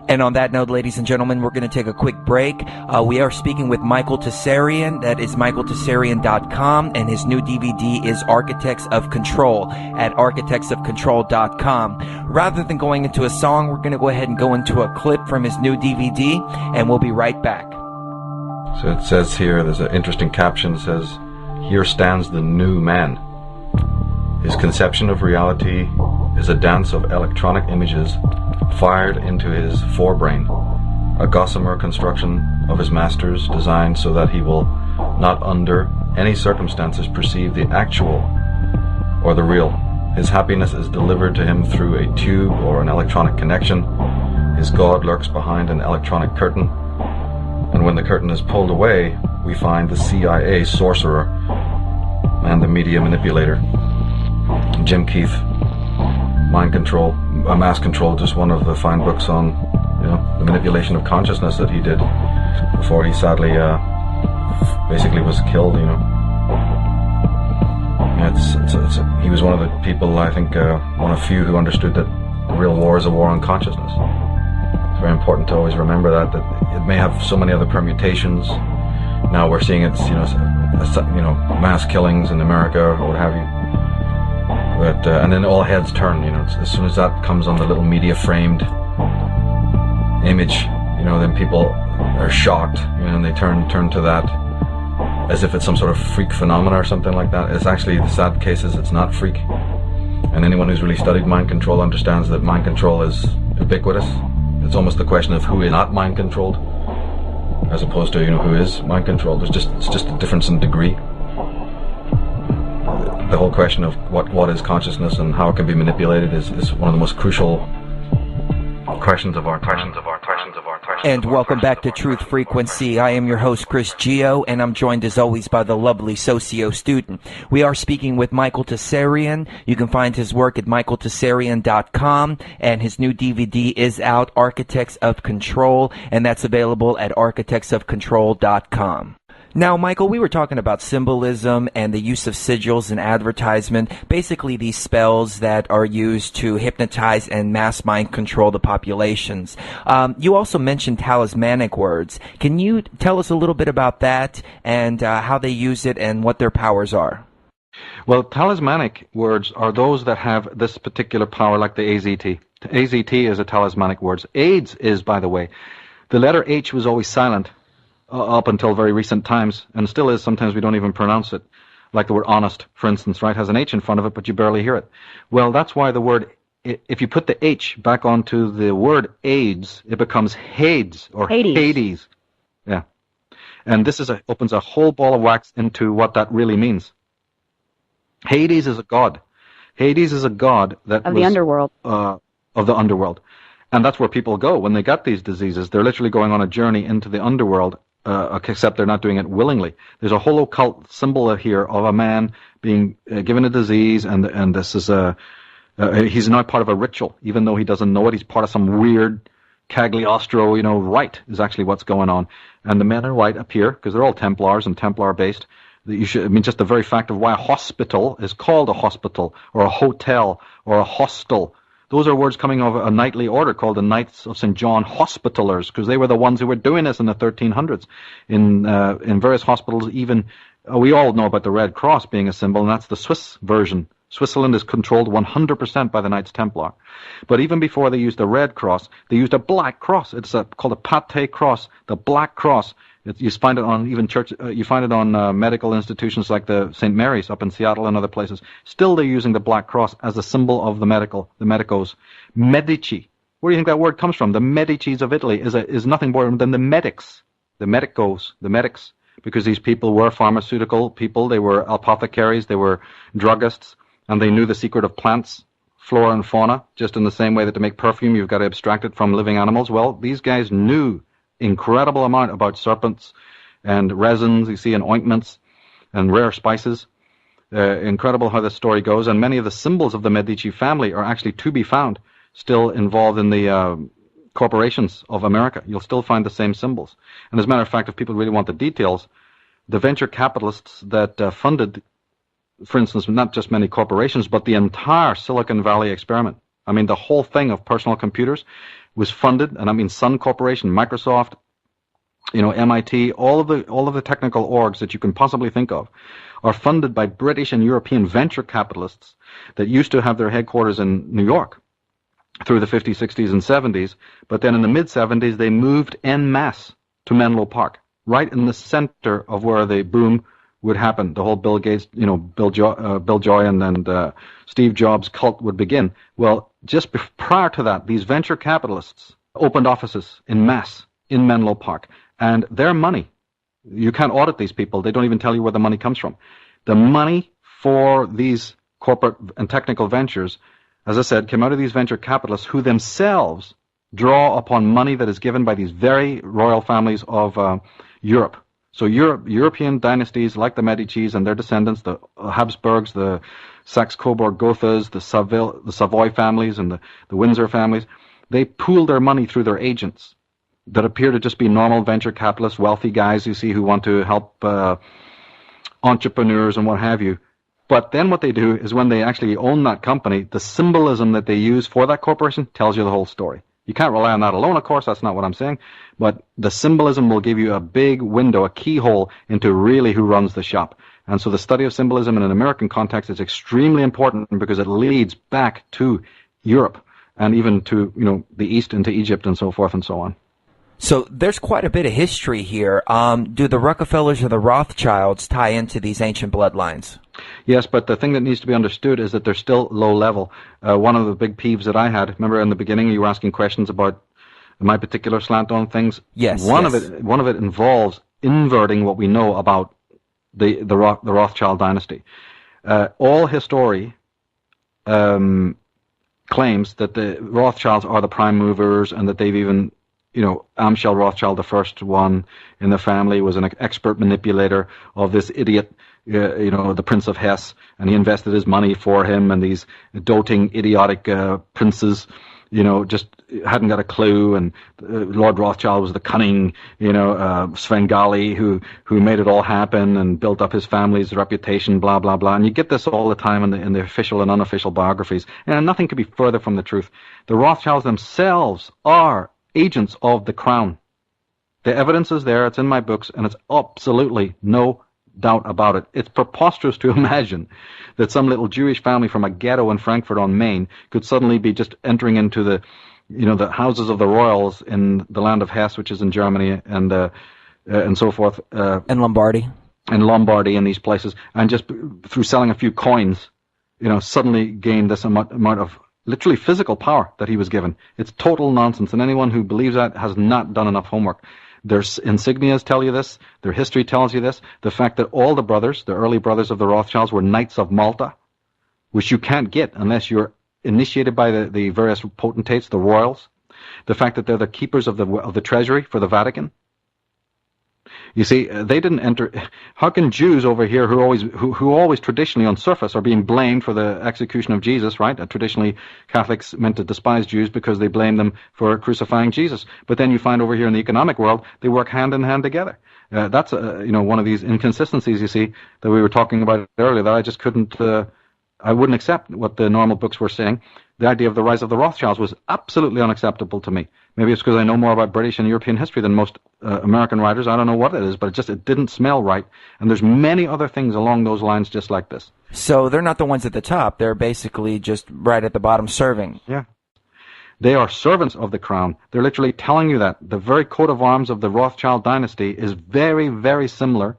And on that note, ladies and gentlemen, we're going to take a quick break. We are speaking with Michael Tsarion. That is michaeltsarion.com, and his new DVD is Architects of Control at architectsofcontrol.com. Rather than going into a song, we're going to go ahead and go into a clip from his new DVD, and we'll be right back. So it says here, there's an interesting caption that says, "Here stands the new man. His conception of reality is a dance of electronic images fired into his forebrain, a gossamer construction of his masters designed so that he will not under any circumstances perceive the actual or the real. His happiness is delivered to him through a tube or an electronic connection, his God lurks behind an electronic curtain. And when the curtain is pulled away, we find the CIA sorcerer and the media manipulator. Jim Keith, Mind Control, Mass Control, just one of the fine books on, the manipulation of consciousness that he did before he sadly basically was killed, he was one of the people, I think, one of few who understood that the real war is a war on consciousness. It's very important to always remember that it may have so many other permutations. Now we're seeing it's, mass killings in America or what have you. But, and then all heads turn, as soon as that comes on the little media framed image, then people are shocked, and they turn to that as if it's some sort of freak phenomena or something like that. It's actually, the sad case is it's not freak. And anyone who's really studied mind control understands that mind control is ubiquitous. It's almost the question of who is not mind controlled, as opposed to, who is mind controlled. It's just a difference in degree. The whole question of what is consciousness and how it can be manipulated is one of the most crucial questions of our time. And welcome back to Truth Frequency. I am your host, Chris Geo, and I'm joined as always by the lovely socio student. We are speaking with Michael Tsarion. You can find his work at michaeltsarion.com, and his new DVD is out, Architects of Control, and that's available at architectsofcontrol.com. Now, Michael, we were talking about symbolism and the use of sigils in advertisement, basically these spells that are used to hypnotize and mass mind control the populations. You also mentioned talismanic words. Can you tell us a little bit about that and how they use it and what their powers are? Well, talismanic words are those that have this particular power, like the AZT. AZT is a talismanic word. AIDS is, by the way, the letter H was always silent up until very recent times, and still is. Sometimes we don't even pronounce it. Like the word honest, for instance, right, has an H in front of it, but you barely hear it. Well, that's why the word, if you put the H back onto the word AIDS, it becomes Hades or Hades. Yeah. And this opens a whole ball of wax into what that really means. Hades is a god. Hades is a god that of the underworld. Of the underworld. And that's where people go when they get these diseases. They're literally going on a journey into the underworld, except they're not doing it willingly. There's a whole occult symbol here of a man being given a disease, and this is he's now part of a ritual, even though he doesn't know it. He's part of some weird Cagliostro, rite is actually what's going on. And the men in white appear, because they're all Templars and Templar-based. Just the very fact of why a hospital is called a hospital, or a hotel, or a hostel. Those are words coming of a knightly order called the Knights of St. John Hospitallers, because they were the ones who were doing this in the 1300s. In various hospitals, even, we all know about the Red Cross being a symbol, and that's the Swiss version. Switzerland is controlled 100% by the Knights Templar. But even before they used the Red Cross, they used a black cross. It's called a Pate cross, the black cross. You find it on even church. You find it on medical institutions like the St. Mary's up in Seattle and other places. Still, they're using the black cross as a symbol of the medicos. Medici. Where do you think that word comes from? The Medicis of Italy is nothing more than the medics, the medics, because these people were pharmaceutical people. They were apothecaries. They were druggists, and they knew the secret of plants, flora and fauna. Just in the same way that to make perfume, you've got to abstract it from living animals. Well, these guys knew incredible amount about serpents and resins you see in ointments and rare spices. Incredible how this story goes, and many of the symbols of the Medici family are actually to be found still involved in the corporations of America. You'll still find the same symbols. And as a matter of fact, if people really want the details, the venture capitalists that funded, for instance, not just many corporations, but the entire Silicon Valley experiment. I mean, the whole thing of personal computers was funded, and I mean Sun Corporation, Microsoft, MIT, all of the technical orgs that you can possibly think of are funded by British and European venture capitalists that used to have their headquarters in New York through the 50s, 60s, and 70s. But then in the mid-70s, they moved en masse to Menlo Park, right in the center of where the boom would happen. The whole Bill Gates, Bill Joy and Steve Jobs cult would begin. Well, just prior to that, these venture capitalists opened offices in mass in Menlo Park. And their money, you can't audit these people. They don't even tell you where the money comes from. The money for these corporate and technical ventures, as I said, came out of these venture capitalists who themselves draw upon money that is given by these very royal families of Europe. So European dynasties like the Medicis and their descendants, the Habsburgs, the Saxe-Coburg-Gothas, the Savoy families, and the Windsor families, they pool their money through their agents that appear to just be normal venture capitalists, wealthy guys you see who want to help entrepreneurs and what have you. But then what they do is when they actually own that company, the symbolism that they use for that corporation tells you the whole story. You can't rely on that alone, of course, that's not what I'm saying, but the symbolism will give you a big window, a keyhole into really who runs the shop. And so the study of symbolism in an American context is extremely important because it leads back to Europe and even to, the East into Egypt and so forth and so on. So there's quite a bit of history here. Do the Rockefellers or the Rothschilds tie into these ancient bloodlines? Yes, but the thing that needs to be understood is that they're still low level. One of the big peeves that I had, remember in the beginning you were asking questions about my particular slant on things? Yes. One of it involves inverting what we know about the Rothschild dynasty. All history claims that the Rothschilds are the prime movers and that they've even, Amschel Rothschild, the first one in the family, was an expert manipulator of this idiot, the Prince of Hesse, and he invested his money for him, and these doting, idiotic princes, just hadn't got a clue, and Lord Rothschild was the cunning, Svengali who made it all happen and built up his family's reputation, blah, blah, blah. And you get this all the time in the official and unofficial biographies, and nothing could be further from the truth. The Rothschilds themselves are agents of the crown. The evidence is there, it's in my books, and it's absolutely no doubt about it. It's preposterous to imagine that some little Jewish family from a ghetto in Frankfurt on Main could suddenly be just entering into the houses of the royals in the land of Hesse, which is in Germany, and so forth. And Lombardy. And Lombardy and these places, and just through selling a few coins, suddenly gain this amount of literally physical power that he was given. It's total nonsense, and anyone who believes that has not done enough homework. Their insignias tell you this. Their history tells you this. The fact that all the brothers, the early brothers of the Rothschilds, were Knights of Malta, which you can't get unless you're initiated by the various potentates, the royals. The fact that they're the keepers of the treasury for the Vatican. You see, they didn't enter. How can Jews over here, who always traditionally on surface are being blamed for the execution of Jesus, right? Traditionally, Catholics meant to despise Jews because they blame them for crucifying Jesus. But then you find over here in the economic world, they work hand in hand together. That's one of these inconsistencies, you see, that we were talking about earlier. That I just couldn't. I wouldn't accept what the normal books were saying. The idea of the rise of the Rothschilds was absolutely unacceptable to me. Maybe it's because I know more about British and European history than most American writers. I don't know what it is, but it didn't smell right. And there's many other things along those lines just like this. So they're not the ones at the top. They're basically just right at the bottom serving. Yeah. They are servants of the crown. They're literally telling you that. The very coat of arms of the Rothschild dynasty is very, very similar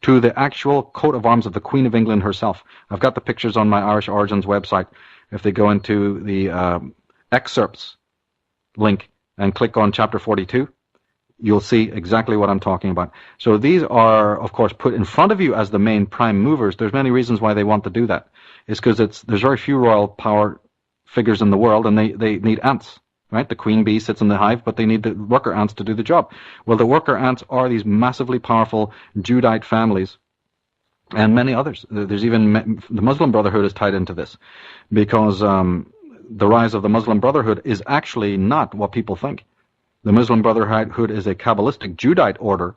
to the actual coat of arms of the Queen of England herself. I've got the pictures on my Irish Origins website. If they go into the excerpts link and click on chapter 42, you'll see exactly what I'm talking about. So these are, of course, put in front of you as the main prime movers. There's many reasons why they want to do that. It's because there's very few royal power figures in the world, and they need ants, right? The queen bee sits in the hive, but they need the worker ants to do the job. Well, the worker ants are these massively powerful Judite families, and many others. There's even the Muslim Brotherhood is tied into this, because the rise of the Muslim Brotherhood is actually not what people think. The Muslim Brotherhood is a Kabbalistic Judite order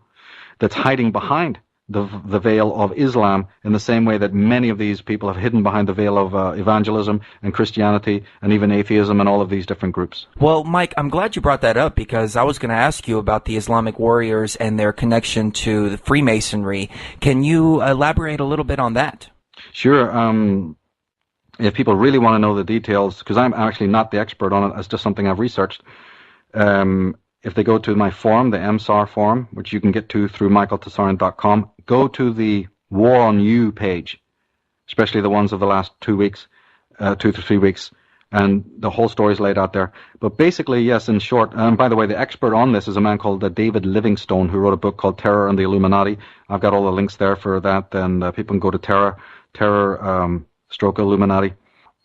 that's hiding behind the veil of Islam in the same way that many of these people have hidden behind the veil of evangelism and Christianity and even atheism and all of these different groups. Well, Mike, I'm glad you brought that up because I was going to ask you about the Islamic Warriors and their connection to the Freemasonry. Can you elaborate a little bit on that? Sure. If people really want to know the details, because I'm actually not the expert on it, it's just something I've researched. If they go to my forum, the MTSAR forum, which you can get to through michaeltsarion.com, go to the War on You page, especially the ones of the last 2 weeks, 2 to 3 weeks, and the whole story is laid out there. But basically, yes, in short, by the way, the expert on this is a man called David Livingstone, who wrote a book called Terror and the Illuminati. I've got all the links there for that, and people can go to Terror stroke Illuminati,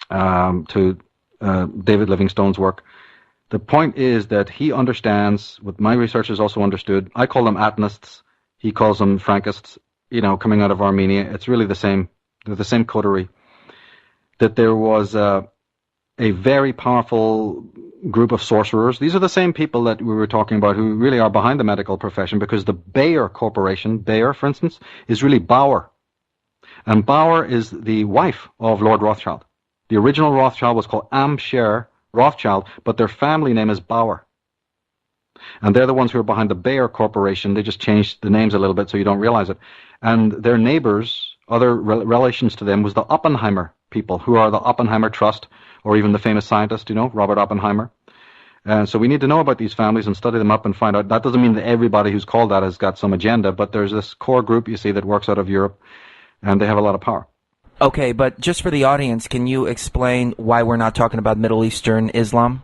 to David Livingstone's work. The point is that he understands, what my researchers also understood, I call them Atenists, he calls them Frankists, coming out of Armenia. It's really the same, they're the same coterie. That there was a very powerful group of sorcerers. These are the same people that we were talking about who really are behind the medical profession, because the Bayer Corporation, Bayer, for instance, is really Bauer. And Bauer is the wife of Lord Rothschild. The original Rothschild was called Am Scher Rothschild, but their family name is Bauer. And they're the ones who are behind the Bayer Corporation. They just changed the names a little bit so you don't realize it. And their neighbors, other relations to them, was the Oppenheimer people, who are the Oppenheimer Trust, or even the famous scientist, Robert Oppenheimer. And so we need to know about these families and study them up and find out. That doesn't mean that everybody who's called that has got some agenda, but there's this core group, you see, that works out of Europe, and they have a lot of power. Okay, but just for the audience, can you explain why we're not talking about Middle Eastern Islam?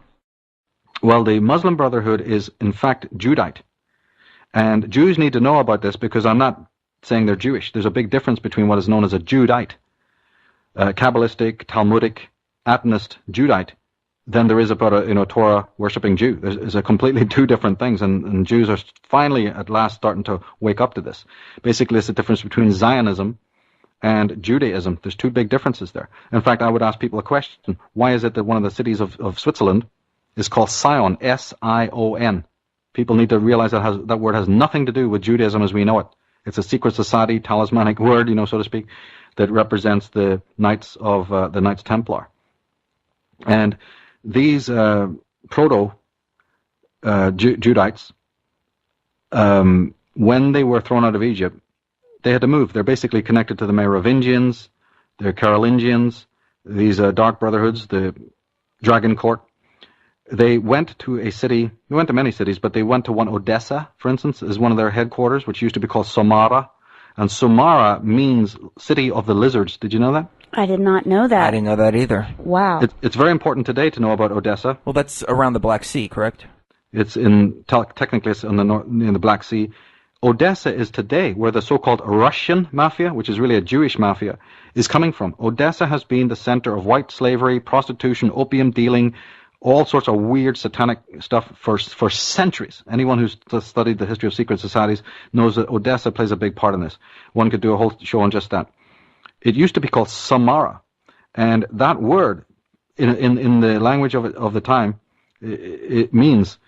Well, the Muslim Brotherhood is, in fact, Judite. And Jews need to know about this, because I'm not saying they're Jewish. There's a big difference between what is known as a Judite, Kabbalistic, Talmudic, Atenist Judite, than there is about a Torah-worshipping Jew. There's a completely two different things, and Jews are finally, at last, starting to wake up to this. Basically, it's the difference between Zionism and Judaism. There's two big differences there. In fact, I would ask people a question. Why is it that one of the cities of Switzerland is called Sion, S-I-O-N? People need to realize that word has nothing to do with Judaism as we know it. It's a secret society, talismanic word, so to speak, that represents the Knights of the Knights Templar. And these proto-Judites, when they were thrown out of Egypt, they had to move. They're basically connected to the Merovingians, the Carolingians, these dark brotherhoods, the Dragon Court. They went to a city, they went to many cities, but they went to one, Odessa, for instance, is one of their headquarters, which used to be called Samara. And Samara means city of the lizards. Did you know that? I did not know that. I didn't know that either. Wow. It's very important today to know about Odessa. Well, that's around the Black Sea, correct? It's technically it's in the Black Sea. Odessa is today where the so-called Russian mafia, which is really a Jewish mafia, is coming from. Odessa has been the center of white slavery, prostitution, opium dealing, all sorts of weird satanic stuff for centuries. Anyone who's studied the history of secret societies knows that Odessa plays a big part in this. One could do a whole show on just that. It used to be called Samara, and that word, in the language of the time, it means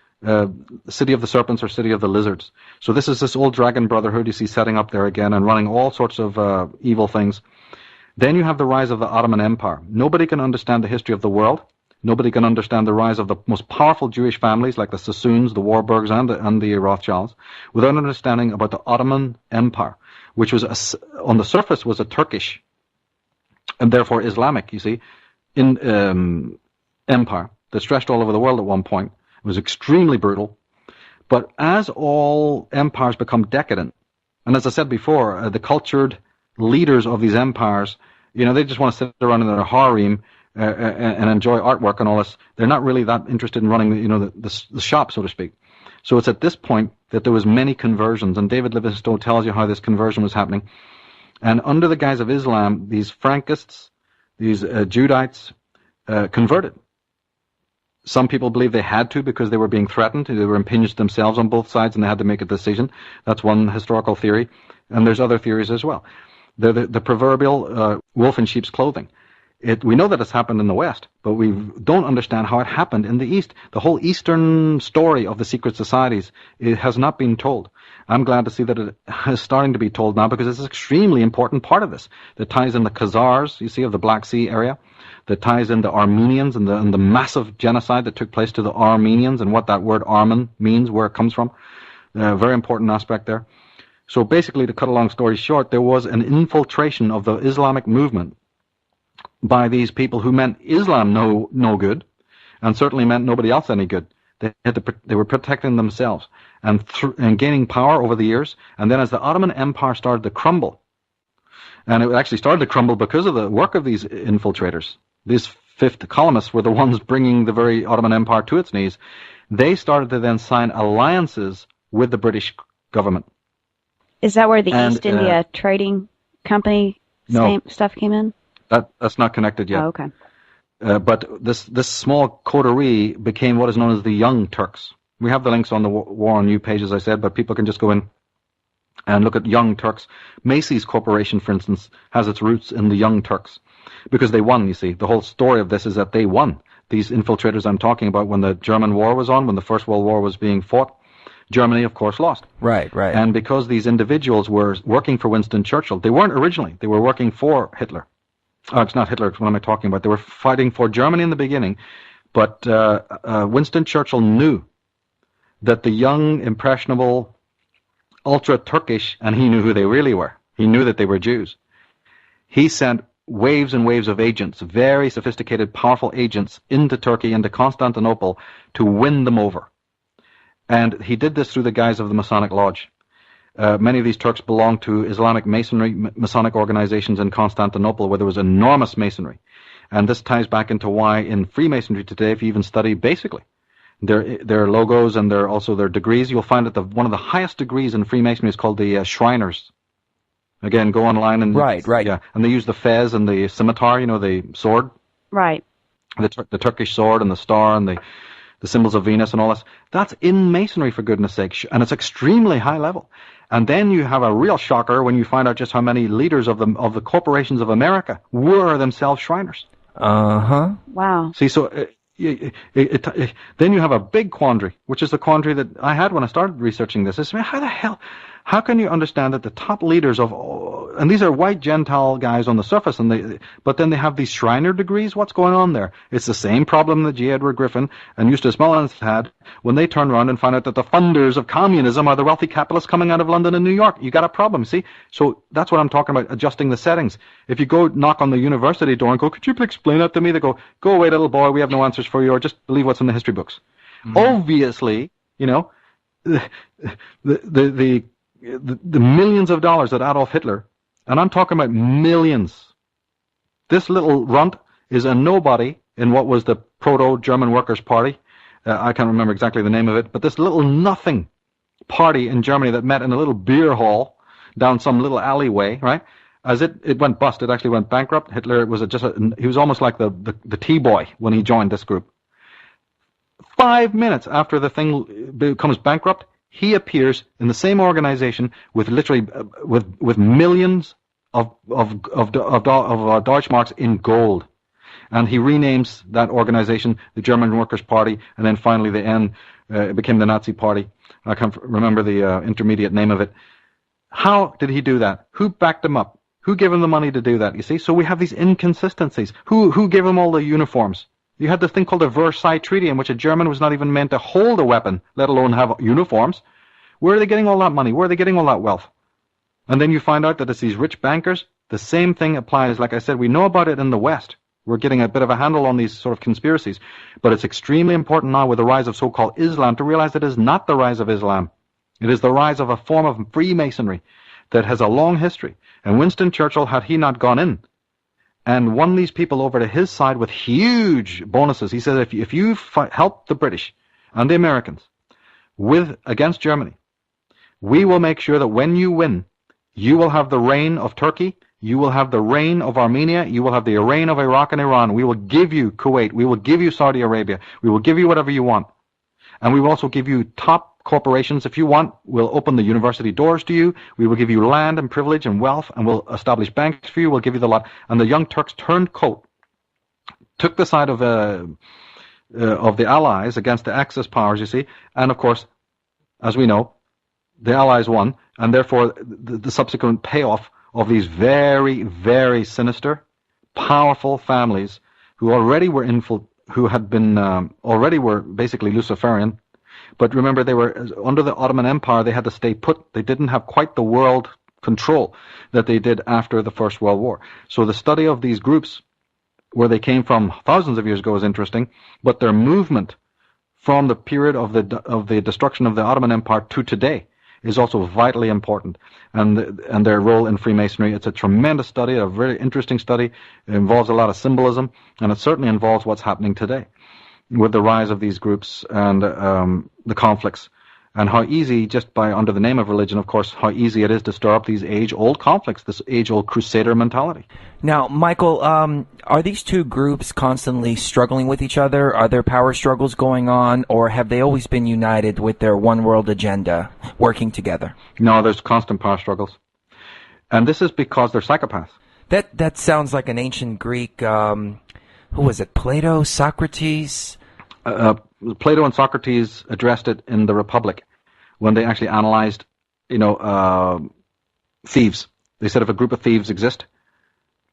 city of the serpents or city of the lizards. So this old dragon brotherhood you see setting up there again and running all sorts of evil things. Then you have the rise of the Ottoman Empire. Nobody can understand the history of the world. Nobody can understand the rise of the most powerful Jewish families like the Sassoons, the Warburgs, and the Rothschilds without understanding about the Ottoman Empire, which was on the surface was a Turkish and therefore Islamic, you see, empire that stretched all over the world at one point. It was extremely brutal. But as all empires become decadent, and as I said before, the cultured leaders of these empires, they just want to sit around in their harem and enjoy artwork and all this. They're not really that interested in running, the shop, so to speak. So it's at this point that there was many conversions, and David Livingstone tells you how this conversion was happening. And under the guise of Islam, these Frankists, these Judites, converted. Some people believe they had to because they were being threatened. They were impinged themselves on both sides, and they had to make a decision. That's one historical theory, and there's other theories as well. They're the proverbial wolf in sheep's clothing. We know that it's happened in the West, but we don't understand how it happened in the East. The whole Eastern story of the secret societies, it has not been told. I'm glad to see that it is starting to be told now, because it's an extremely important part of this that ties in the Khazars, you see, of the Black Sea area, that ties in the Armenians and the massive genocide that took place to the Armenians and what that word Armen means, where it comes from. A very important aspect there. So basically, to cut a long story short, there was an infiltration of the Islamic movement by these people who meant Islam no good, and certainly meant nobody else any good. They were protecting themselves and gaining power over the years. And then as the Ottoman Empire started to crumble, and it actually started to crumble because of the work of these infiltrators, these fifth columnists were the ones bringing the very Ottoman Empire to its knees, they started to then sign alliances with the British government. Is that where the East India Trading Company stuff came in? That's not connected yet. Oh, okay. But this small coterie became what is known as the Young Turks. We have the links on the War on You page, as I said, but people can just go in and look at Young Turks. Macy's Corporation, for instance, has its roots in the Young Turks because they won, you see. The whole story of this is that they won. These infiltrators I'm talking about, when the German war was on, when the First World War was being fought, Germany, of course, lost. Right. And because these individuals were working for Winston Churchill, they weren't originally. They were working for Hitler. It's not Hitler. What am I talking about? They were fighting for Germany in the beginning, but Winston Churchill knew that the young, impressionable, ultra-Turkish, and he knew who they really were. He knew that they were Jews. He sent waves and waves of agents, very sophisticated, powerful agents, into Turkey, into Constantinople, to win them over. And he did this through the guise of the Masonic Lodge. Many of these Turks belonged to Islamic Masonry, Masonic organizations in Constantinople, where there was enormous Masonry. And this ties back into why in Freemasonry today, if you even study basically their logos and their degrees, you'll find that one of the highest degrees in Freemasonry is called the Shriners. Again, go online and right. Yeah, and they use the fez and the scimitar, the sword, Right. the Turkish sword and the star and the symbols of Venus and all this. That's in Masonry, for goodness sake, and it's extremely high level. And then you have a real shocker when you find out just how many leaders of the corporations of America were themselves Shriners. Wow. See, so then you have a big quandary, which is the quandary that I had when I started researching this. Is, how can you understand that the top leaders and these are white Gentile guys on the surface, but then they have these Shriner degrees? What's going on there? It's the same problem that J. Edward Griffin and Eustace Mullins had when they turned around and found out that the funders of communism are the wealthy capitalists coming out of London and New York. You got a problem, see? So that's what I'm talking about, adjusting the settings. If you go knock on the university door and go, could you explain that to me? They go away, little boy, we have no answers for you, or just believe what's in the history books. Mm-hmm. Obviously, the millions of dollars that Adolf Hitler, and I'm talking about millions, this little runt is a nobody in what was the Proto-German Workers' Party. I can't remember exactly the name of it, but this little nothing party in Germany that met in a little beer hall down some little alleyway, right? As it went bust, it actually went bankrupt. Hitler was he was almost like the T-boy when he joined this group. 5 minutes after the thing becomes bankrupt, he appears in the same organization with literally with millions of Deutschmarks in gold, and he renames that organization the German Workers' Party, and then finally the N it became the Nazi Party. I can't remember the intermediate name of it. How did he do that? Who backed him up? Who gave him the money to do that? You see, so we have these inconsistencies. Who gave him all the uniforms? You had this thing called the Versailles Treaty, in which a German was not even meant to hold a weapon, let alone have uniforms. Where are they getting all that money? Where are they getting all that wealth? And then you find out that it's these rich bankers. The same thing applies. Like I said, we know about it in the West. We're getting a bit of a handle on these sort of conspiracies. But it's extremely important now with the rise of so-called Islam to realize that it is not the rise of Islam. It is the rise of a form of Freemasonry that has a long history. And Winston Churchill, had he not gone in and won these people over to his side with huge bonuses, he said, if you help the British and the Americans against Germany, we will make sure that when you win, you will have the reign of Turkey, you will have the reign of Armenia, you will have the reign of Iraq and Iran, we will give you Kuwait, we will give you Saudi Arabia, we will give you whatever you want. And we will also give you top corporations if you want. We'll open the university doors to you. We will give you land and privilege and wealth, and we'll establish banks for you. We'll give you the lot. And the Young Turks turned coat, took the side of the Allies against the Axis powers, you see. And of course, as we know, the Allies won, and therefore the subsequent payoff of these very, very sinister, powerful families who already were already were basically Luciferian. But remember, they were under the Ottoman Empire. They had to stay put. They didn't have quite the world control that they did after the First World War. So the study of these groups, where they came from thousands of years ago, is interesting. But their movement from the period of the destruction of the Ottoman Empire to today is also vitally important, and their role in Freemasonry. It's a tremendous study, a very interesting study. It involves a lot of symbolism, and it certainly involves what's happening today with the rise of these groups and the conflicts. And how easy, just by under the name of religion, of course, how easy it is to stir up these age-old conflicts, this age-old crusader mentality. Now, Michael, are these two groups constantly struggling with each other? Are there power struggles going on, or have they always been united with their one world agenda, working together? No, there's constant power struggles. And this is because they're psychopaths. That sounds like an ancient Greek, who was it, Plato, Socrates? Plato and Socrates addressed it in the Republic when they actually analyzed, thieves. They said if a group of thieves exist,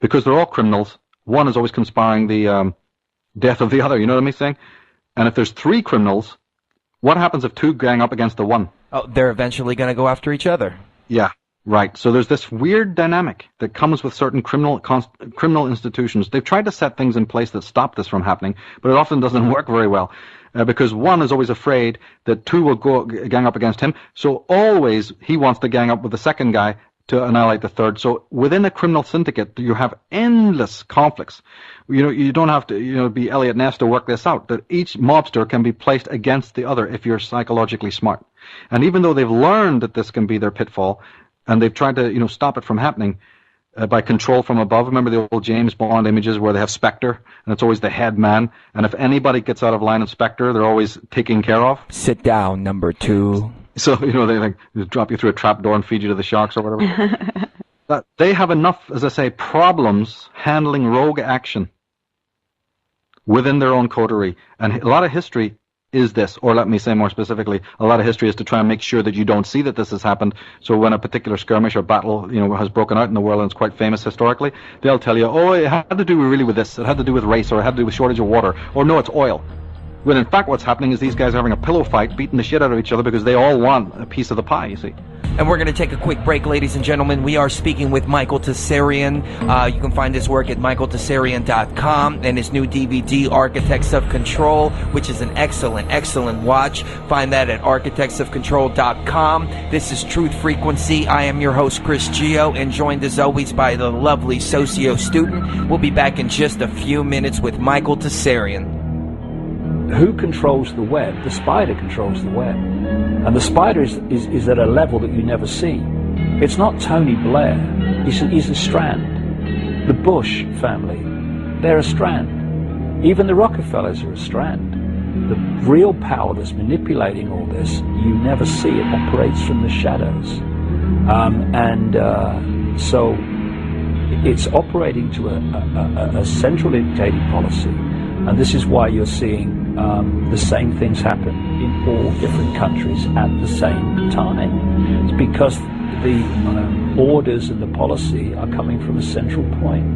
because they're all criminals, one is always conspiring the death of the other, you know what I'm saying? And if there's three criminals, what happens if two gang up against the one? Oh, they're eventually going to go after each other. Yeah, right. So there's this weird dynamic that comes with certain criminal institutions. They've tried to set things in place that stop this from happening, but it often doesn't work very well. Because one is always afraid that two will go gang up against him, so always he wants to gang up with the second guy to annihilate the third. So within a criminal syndicate, you have endless conflicts. You don't have to be Elliot Ness to work this out, that each mobster can be placed against the other if you're psychologically smart. And even though they've learned that this can be their pitfall, and they've tried to stop it from happening, by control from above. Remember the old James Bond images where they have Spectre, and it's always the head man, and if anybody gets out of line of Spectre, they're always taken care of. Sit down, number two. So, they drop you through a trap door and feed you to the sharks or whatever. But they have enough, as I say, problems handling rogue action within their own coterie. And a lot of history is this, or let me say more specifically, a lot of history is to try and make sure that you don't see that this has happened. So when a particular skirmish or battle, has broken out in the world and it's quite famous historically, they'll tell you, oh, it had to do really with this, it had to do with race, or it had to do with shortage of water, or no, it's oil. When in fact what's happening is these guys are having a pillow fight, beating the shit out of each other because they all want a piece of the pie, you see. And we're going to take a quick break, ladies and gentlemen. We are speaking with Michael Tsarion. You can find his work at michaeltsarion.com and his new DVD, Architects of Control, which is an excellent watch. Find that at architectsofcontrol.com. This is Truth Frequency. I am your host, Chris Gio, and joined as always by the lovely socio student. We'll be back in just a few minutes with Michael Tsarion. Who controls the web? The spider controls the web. And the spider is at a level that you never see. It's not Tony Blair. He's a strand. The Bush family, they're a strand. Even the Rockefellers are a strand. The real power that's manipulating all this, you never see. It operates from the shadows. So it's operating to a central dictating policy. And this is why you're seeing the same things happen in all different countries at the same time. It's because the orders and the policy are coming from a central point.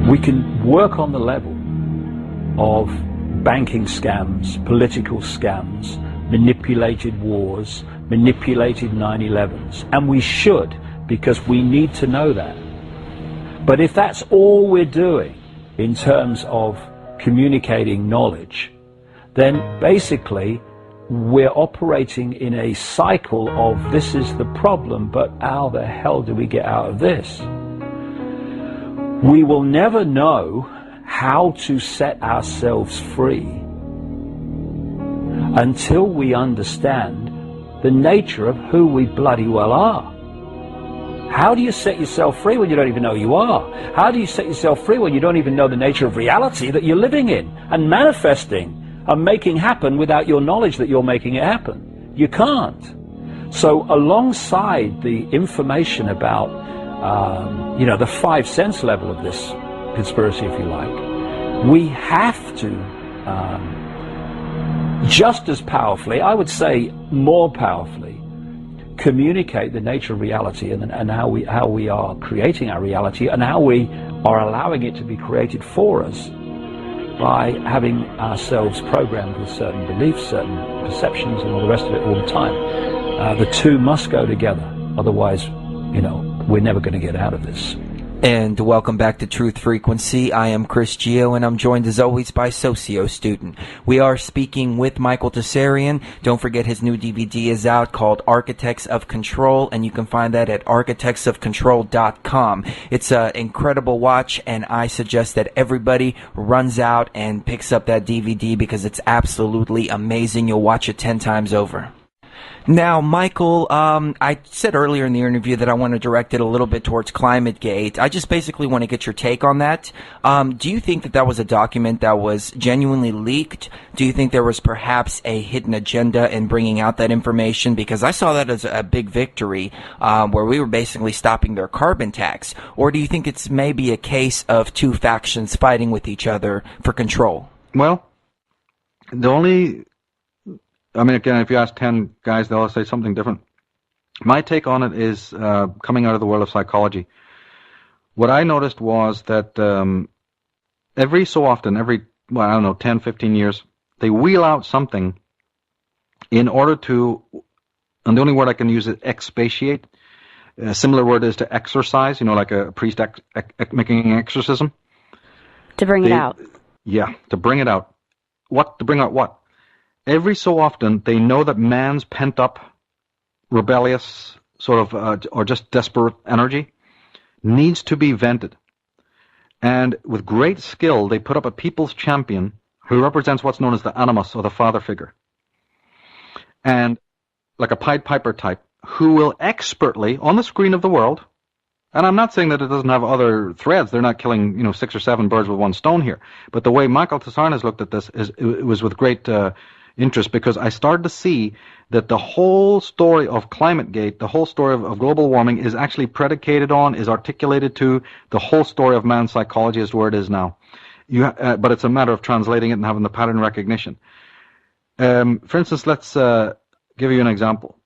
We can work on the level of banking scams, political scams, manipulated wars, manipulated 9/11s, and we should, because we need to know that. But if that's all we're doing in terms of communicating knowledge, then basically we're operating in a cycle of this is the problem, but how the hell do we get out of this? We will never know how to set ourselves free until we understand the nature of who we bloody well are. How do you set yourself free when you don't even know you are? How do you set yourself free when you don't even know the nature of reality that you're living in and manifesting and making happen without your knowledge that you're making it happen? You can't. So alongside the information about, the 5 sense level of this conspiracy, if you like, we have to just as powerfully, I would say more powerfully, communicate the nature of reality and how we are creating our reality and how we are allowing it to be created for us by having ourselves programmed with certain beliefs, certain perceptions, and all the rest of it all the time. The two must go together, otherwise, we're never going to get out of this. And welcome back to Truth Frequency. I am Chris Geo, and I'm joined as always by Socio Student. We are speaking with Michael Tsarion. Don't forget his new DVD is out called Architects of Control, and you can find that at architectsofcontrol.com. It's an incredible watch, and I suggest that everybody runs out and picks up that DVD because it's absolutely amazing. You'll watch it 10 times over. Now, Michael, I said earlier in the interview that I want to direct it a little bit towards ClimateGate. I just basically want to get your take on that. Do you think that that was a document that was genuinely leaked? Do you think there was perhaps a hidden agenda in bringing out that information? Because I saw that as a big victory, where we were basically stopping their carbon tax. Or do you think it's maybe a case of two factions fighting with each other for control? Well, again, if you ask 10 guys, they'll all say something different. My take on it is coming out of the world of psychology. What I noticed was that every so often, 10, 15 years, they wheel out something in order to, and the only word I can use is expatiate. A similar word is to exorcise, like a priest making an exorcism. To bring it out. Yeah, to bring it out. To bring out what? Every so often, they know that man's pent-up, rebellious, sort of, or just desperate energy needs to be vented. And with great skill, they put up a people's champion who represents what's known as the animus, or the father figure. And like a Pied Piper type, who will expertly, on the screen of the world, and I'm not saying that it doesn't have other threads. They're not killing, 6 or 7 birds with one stone here. But the way Michael Tsarion has looked at this it was with great interest, because I started to see that the whole story of ClimateGate, the whole story of global warming is actually predicated on, is articulated to the whole story of man's psychology as to where it is now. But it's a matter of translating it and having the pattern recognition. For instance, let's give you an example.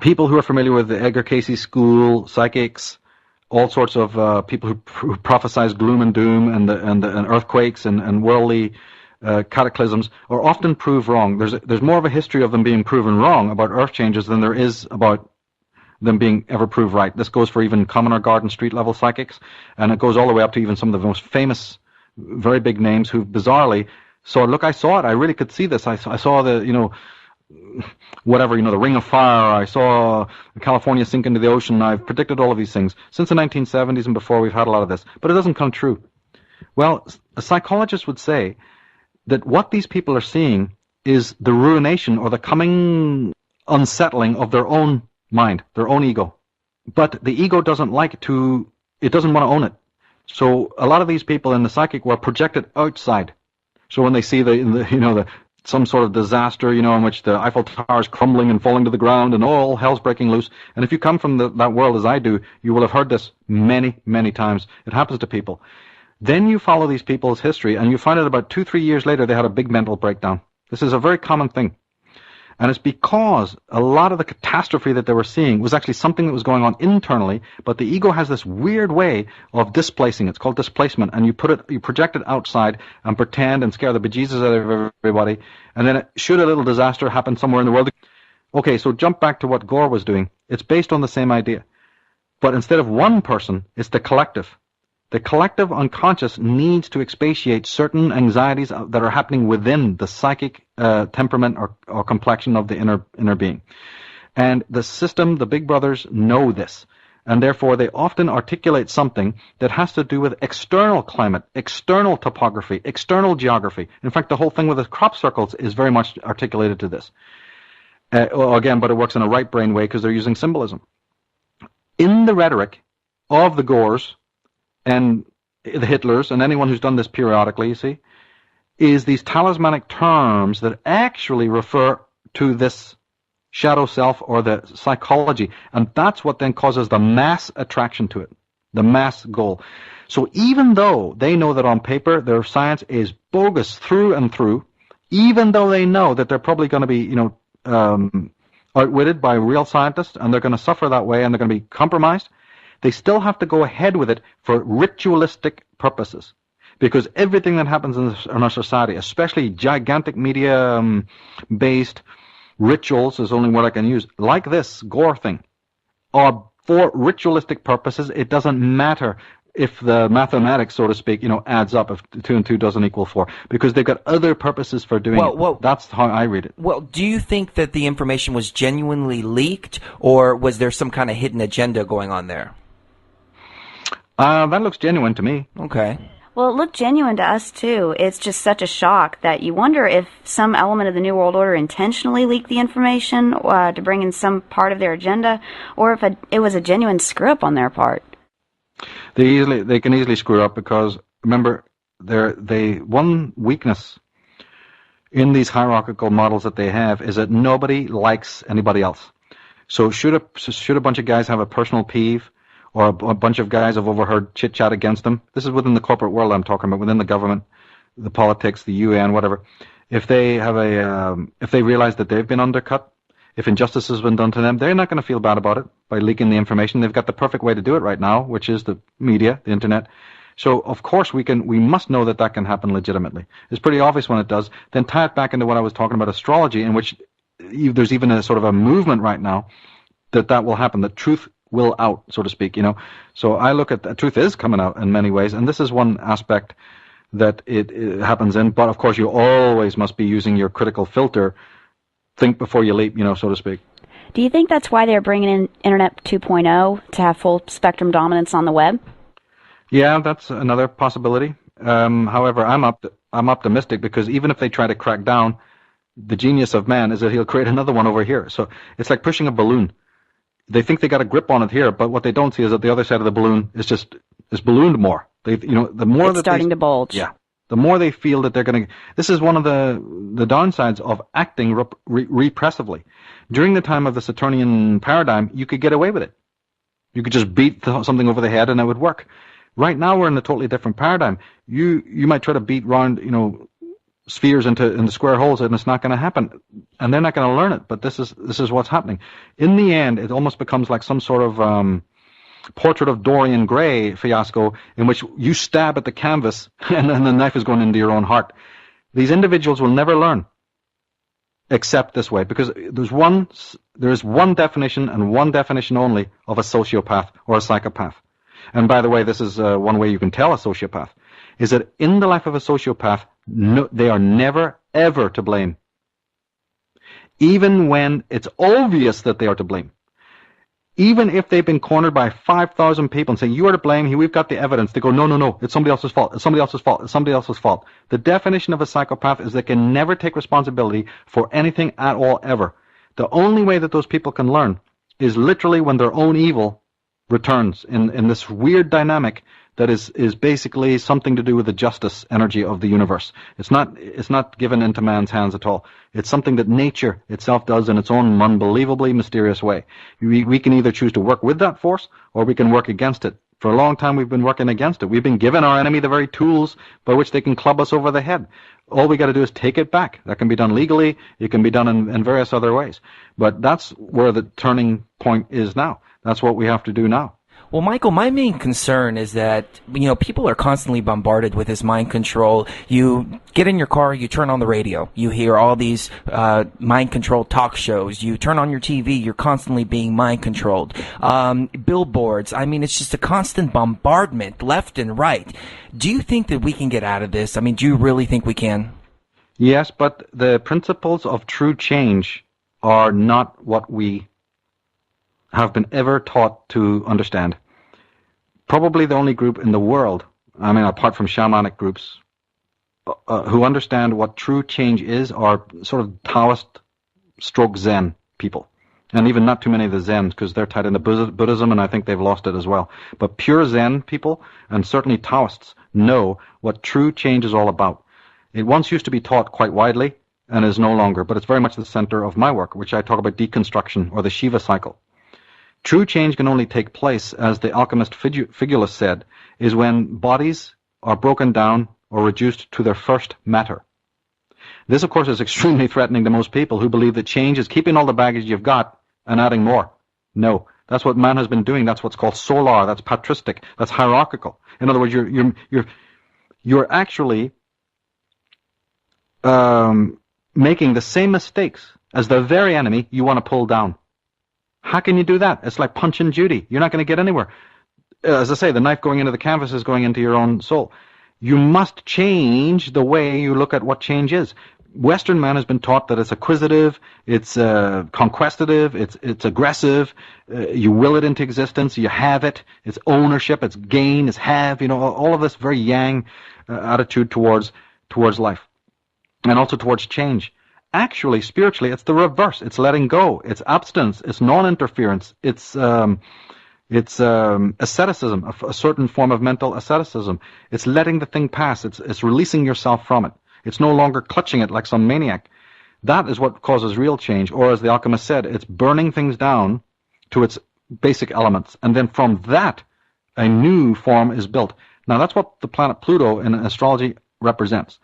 People who are familiar with the Edgar Cayce school, psychics, all sorts of people who prophesize gloom and doom and earthquakes and worldly cataclysms are often proved wrong. There's more of a history of them being proven wrong about earth changes than there is about them being ever proved right. This goes for even common or garden street level psychics, and it goes all the way up to even some of the most famous, very big names who bizarrely saw, look, I saw it, I really could see this, I saw the, the Ring of Fire, I saw California sink into the ocean, I've predicted all of these things. Since the 1970s and before, we've had a lot of this, but it doesn't come true. Well, a psychologist would say that what these people are seeing is the ruination or the coming unsettling of their own mind, their own ego. But the ego doesn't it doesn't want to own it. So a lot of these people in the psychic world project it outside. So when they see some sort of disaster, in which the Eiffel Tower is crumbling and falling to the ground and all hell's breaking loose, and if you come from that world as I do, you will have heard this many, many times. It happens to people. Then you follow these people's history, and you find out about 2-3 years later they had a big mental breakdown. This is a very common thing. And it's because a lot of the catastrophe that they were seeing was actually something that was going on internally, but the ego has this weird way of displacing it. It's called displacement, and you project it outside and pretend and scare the bejesus out of everybody, and then should a little disaster happen somewhere in the world. Okay, so jump back to what Gore was doing. It's based on the same idea. But instead of one person, it's the collective. The collective unconscious needs to expatiate certain anxieties that are happening within the psychic temperament or complexion of the inner being. And the system, the big brothers, know this. And therefore they often articulate something that has to do with external climate, external topography, external geography. In fact, the whole thing with the crop circles is very much articulated to this. Again, but it works in a right brain way because they're using symbolism. In the rhetoric of the Gores and the Hitlers, and anyone who's done this periodically, you see, is these talismanic terms that actually refer to this shadow self or the psychology. And that's what then causes the mass attraction to it, the mass goal. So even though they know that on paper their science is bogus through and through, even though they know that they're probably going to be, outwitted by real scientists and they're going to suffer that way and they're going to be compromised, they still have to go ahead with it for ritualistic purposes. Because everything that happens in our society, especially gigantic media-based rituals, is the only word I can use, like this Gore thing, are for ritualistic purposes, it doesn't matter if the mathematics, so to speak, adds up, if 2 and 2 doesn't equal 4, because they've got other purposes for doing it. That's how I read it. Well, do you think that the information was genuinely leaked, or was there some kind of hidden agenda going on there? That looks genuine to me. Okay. Well, it looked genuine to us, too. It's just such a shock that you wonder if some element of the New World Order intentionally leaked the information to bring in some part of their agenda, or if it was a genuine screw-up on their part. They can easily screw up because, remember, one weakness in these hierarchical models that they have is that nobody likes anybody else. So should a bunch of guys have a personal peeve, or a bunch of guys have overheard chit-chat against them? This is within the corporate world I'm talking about, within the government, the politics, the UN, whatever. If they have if they realize that they've been undercut, if injustice has been done to them, they're not going to feel bad about it by leaking the information. They've got the perfect way to do it right now, which is the media, the internet. So, of course, we must know that can happen legitimately. It's pretty obvious when it does. Then tie it back into what I was talking about, astrology, in which there's even a sort of a movement right now that will happen, that truth will out, so to speak, So I look at truth is coming out in many ways, and this is one aspect that it happens in. But, of course, you always must be using your critical filter. Think before you leap, so to speak. Do you think that's why they're bringing in Internet 2.0 to have full spectrum dominance on the web? Yeah, that's another possibility. However, I'm optimistic, because even if they try to crack down, the genius of man is that he'll create another one over here. So it's like pushing a balloon. They think they got a grip on it here, but what they don't see is that the other side of the balloon is ballooned more. The more it's starting to bulge. Yeah. The more they feel that they're going to... This is one of the downsides of acting repressively. During the time of the Saturnian paradigm, you could get away with it. You could just beat something over the head and it would work. Right now, we're in a totally different paradigm. You might try to beat round, spheres into square holes, and it's not going to happen. And they're not going to learn it, but this is what's happening. In the end, it almost becomes like some sort of... Portrait of Dorian Gray fiasco, in which you stab at the canvas and then the knife is going into your own heart. These individuals will never learn except this way, because there is one definition, and one definition only, of a sociopath or a psychopath. And by the way, this is one way you can tell a sociopath, is that in the life of a sociopath, they are never, ever to blame. Even when it's obvious that they are to blame. Even if they've been cornered by 5,000 people and say, you are to blame, we've got the evidence, they go, no, it's somebody else's fault, it's somebody else's fault, it's somebody else's fault. The definition of a psychopath is they can never take responsibility for anything at all, ever. The only way that those people can learn is literally when their own evil returns in this weird dynamic that is basically something to do with the justice energy of the universe. It's not given into man's hands at all. It's something that nature itself does in its own unbelievably mysterious way. We can either choose to work with that force, or we can work against it. For a long time, we've been working against it. We've been giving our enemy the very tools by which they can club us over the head. All we got to do is take it back. That can be done legally. It can be done in various other ways. But that's where the turning point is now. That's what we have to do now. Well, Michael, my main concern is that, people are constantly bombarded with this mind control. You get in your car, you turn on the radio, you hear all these mind control talk shows. You turn on your TV, you're constantly being mind controlled. Billboards, it's just a constant bombardment left and right. Do you think that we can get out of this? Do you really think we can? Yes, but the principles of true change are not what we have been ever taught to understand. Probably the only group in the world, apart from shamanic groups, who understand what true change is, are sort of Taoist stroke Zen people. And even not too many of the Zens, because they're tied into Buddhism, and I think they've lost it as well. But pure Zen people, and certainly Taoists, know what true change is all about. It once used to be taught quite widely, and is no longer, but it's very much the center of my work, which I talk about deconstruction, or the Shiva cycle. True change can only take place, as the alchemist Figulus said, is when bodies are broken down or reduced to their first matter. This, of course, is extremely threatening to most people who believe that change is keeping all the baggage you've got and adding more. No, that's what man has been doing. That's what's called solar. That's patristic. That's hierarchical. In other words, you're actually making the same mistakes as the very enemy you want to pull down. How can you do that? It's like Punch and Judy. You're not going to get anywhere. As I say, the knife going into the canvas is going into your own soul. You must change the way you look at what change is. Western man has been taught that it's acquisitive, it's conquestative, it's aggressive. You will it into existence. You have it. It's ownership. It's gain. It's have. All of this very yang attitude towards life, and also towards change. Actually, spiritually, it's the reverse. It's letting go. It's abstinence. It's non-interference. It's asceticism, a certain form of mental asceticism. It's letting the thing pass. It's releasing yourself from it. It's no longer clutching it like some maniac. That is what causes real change. Or as the alchemist said, it's burning things down to its basic elements. And then from that, a new form is built. Now, that's what the planet Pluto in astrology represents.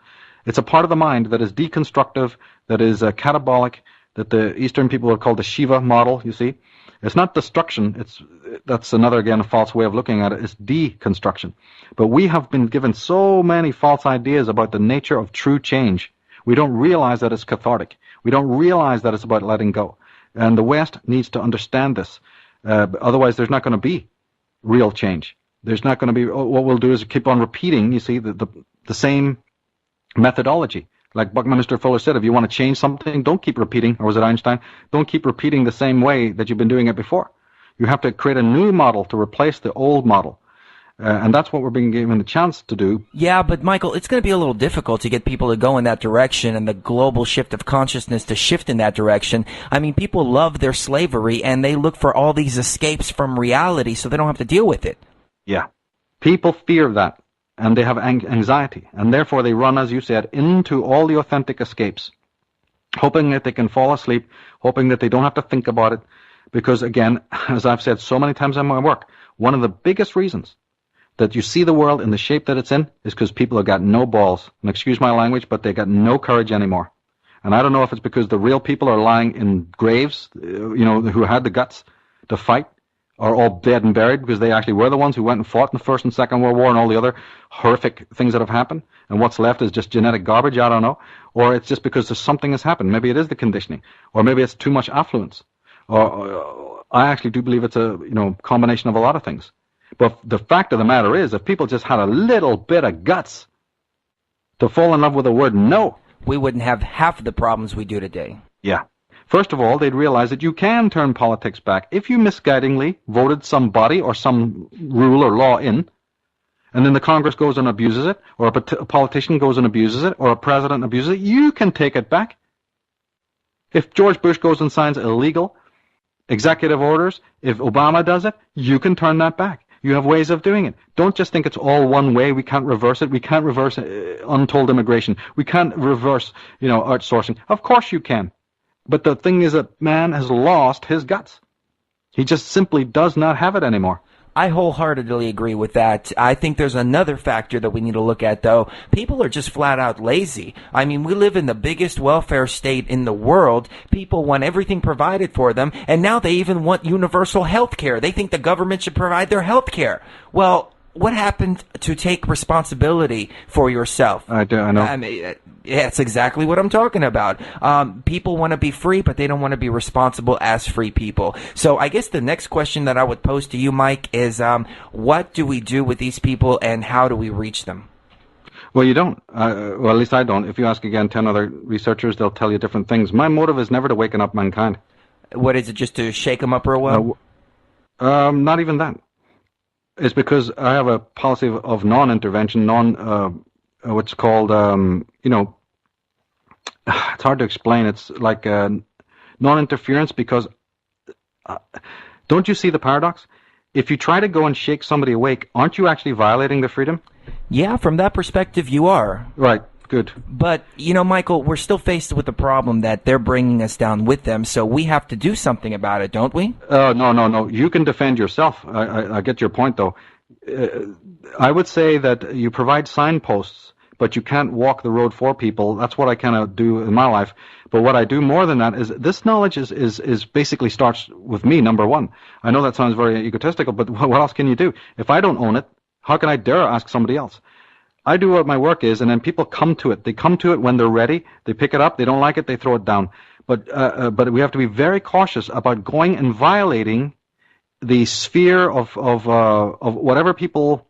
It's a part of the mind that is deconstructive, that is catabolic, that the Eastern people would call the Shiva model, you see. It's not destruction. That's another, again, a false way of looking at it. It's deconstruction. But we have been given so many false ideas about the nature of true change. We don't realize that it's cathartic. We don't realize that it's about letting go. And the West needs to understand this. Otherwise, there's not going to be real change. There's not going to be, what we'll do is keep on repeating, you see, the same methodology. Like Buckminster Fuller said, if you want to change something, don't keep repeating, or was it Einstein? Don't keep repeating the same way that you've been doing it before. You have to create a new model to replace the old model. And that's what we're being given the chance to do. Yeah, but Michael, it's going to be a little difficult to get people to go in that direction and the global shift of consciousness to shift in that direction. I mean, people love their slavery and they look for all these escapes from reality so they don't have to deal with it. Yeah. People fear that. And they have anxiety, and therefore they run, as you said, into all the authentic escapes, hoping that they can fall asleep, hoping that they don't have to think about it, because again, as I've said so many times in my work, one of the biggest reasons that you see the world in the shape that it's in is because people have got no balls, and excuse my language, but they got no courage anymore. And I don't know if it's because the real people are lying in graves, who had the guts to fight, are all dead and buried because they actually were the ones who went and fought in the First and Second World War and all the other horrific things that have happened, and what's left is just genetic garbage, I don't know. Or it's just because there's something has happened. Maybe it is the conditioning, or maybe it's too much affluence. Or I actually do believe it's a combination of a lot of things. But the fact of the matter is, if people just had a little bit of guts to fall in love with the word no, we wouldn't have half the problems we do today. Yeah. First of all, they'd realize that you can turn politics back. If you misguidingly voted somebody or some rule or law in, and then the Congress goes and abuses it, or a politician goes and abuses it, or a president abuses it, you can take it back. If George Bush goes and signs illegal executive orders, if Obama does it, you can turn that back. You have ways of doing it. Don't just think it's all one way. We can't reverse it. We can't reverse untold immigration. We can't reverse, outsourcing. Of course you can. But the thing is that man has lost his guts. He just simply does not have it anymore. I wholeheartedly agree with that. I think there's another factor that we need to look at, though. People are just flat out lazy. I mean, we live in the biggest welfare state in the world. People want everything provided for them, and now they even want universal health care. They think the government should provide their health care. Well, what happened to take responsibility for yourself? I know. I mean, that's exactly what I'm talking about. People want to be free, but they don't want to be responsible as free people. So I guess the next question that I would pose to you, Mike, is what do we do with these people and how do we reach them? Well, you don't. Well, at least I don't. If you ask again 10 other researchers, they'll tell you different things. My motive is never to waken up mankind. What is it, just to shake them up real well? Not even that. It's because I have a policy of non-intervention, what's called, it's hard to explain. It's like non-interference because, don't you see the paradox? If you try to go and shake somebody awake, aren't you actually violating their freedom? Yeah, from that perspective, you are. Right. Good. But, Michael, we're still faced with the problem that they're bringing us down with them, so we have to do something about it, don't we? No. You can defend yourself. I get your point, though. I would say that you provide signposts, but you can't walk the road for people. That's what I kind of do in my life. But what I do more than that is this knowledge is basically starts with me, number one. I know that sounds very egotistical, but what else can you do? If I don't own it, how can I dare ask somebody else? I do what my work is, and then people come to it. They come to it when they're ready. They pick it up. They don't like it. They throw it down. but we have to be very cautious about going and violating the sphere of whatever people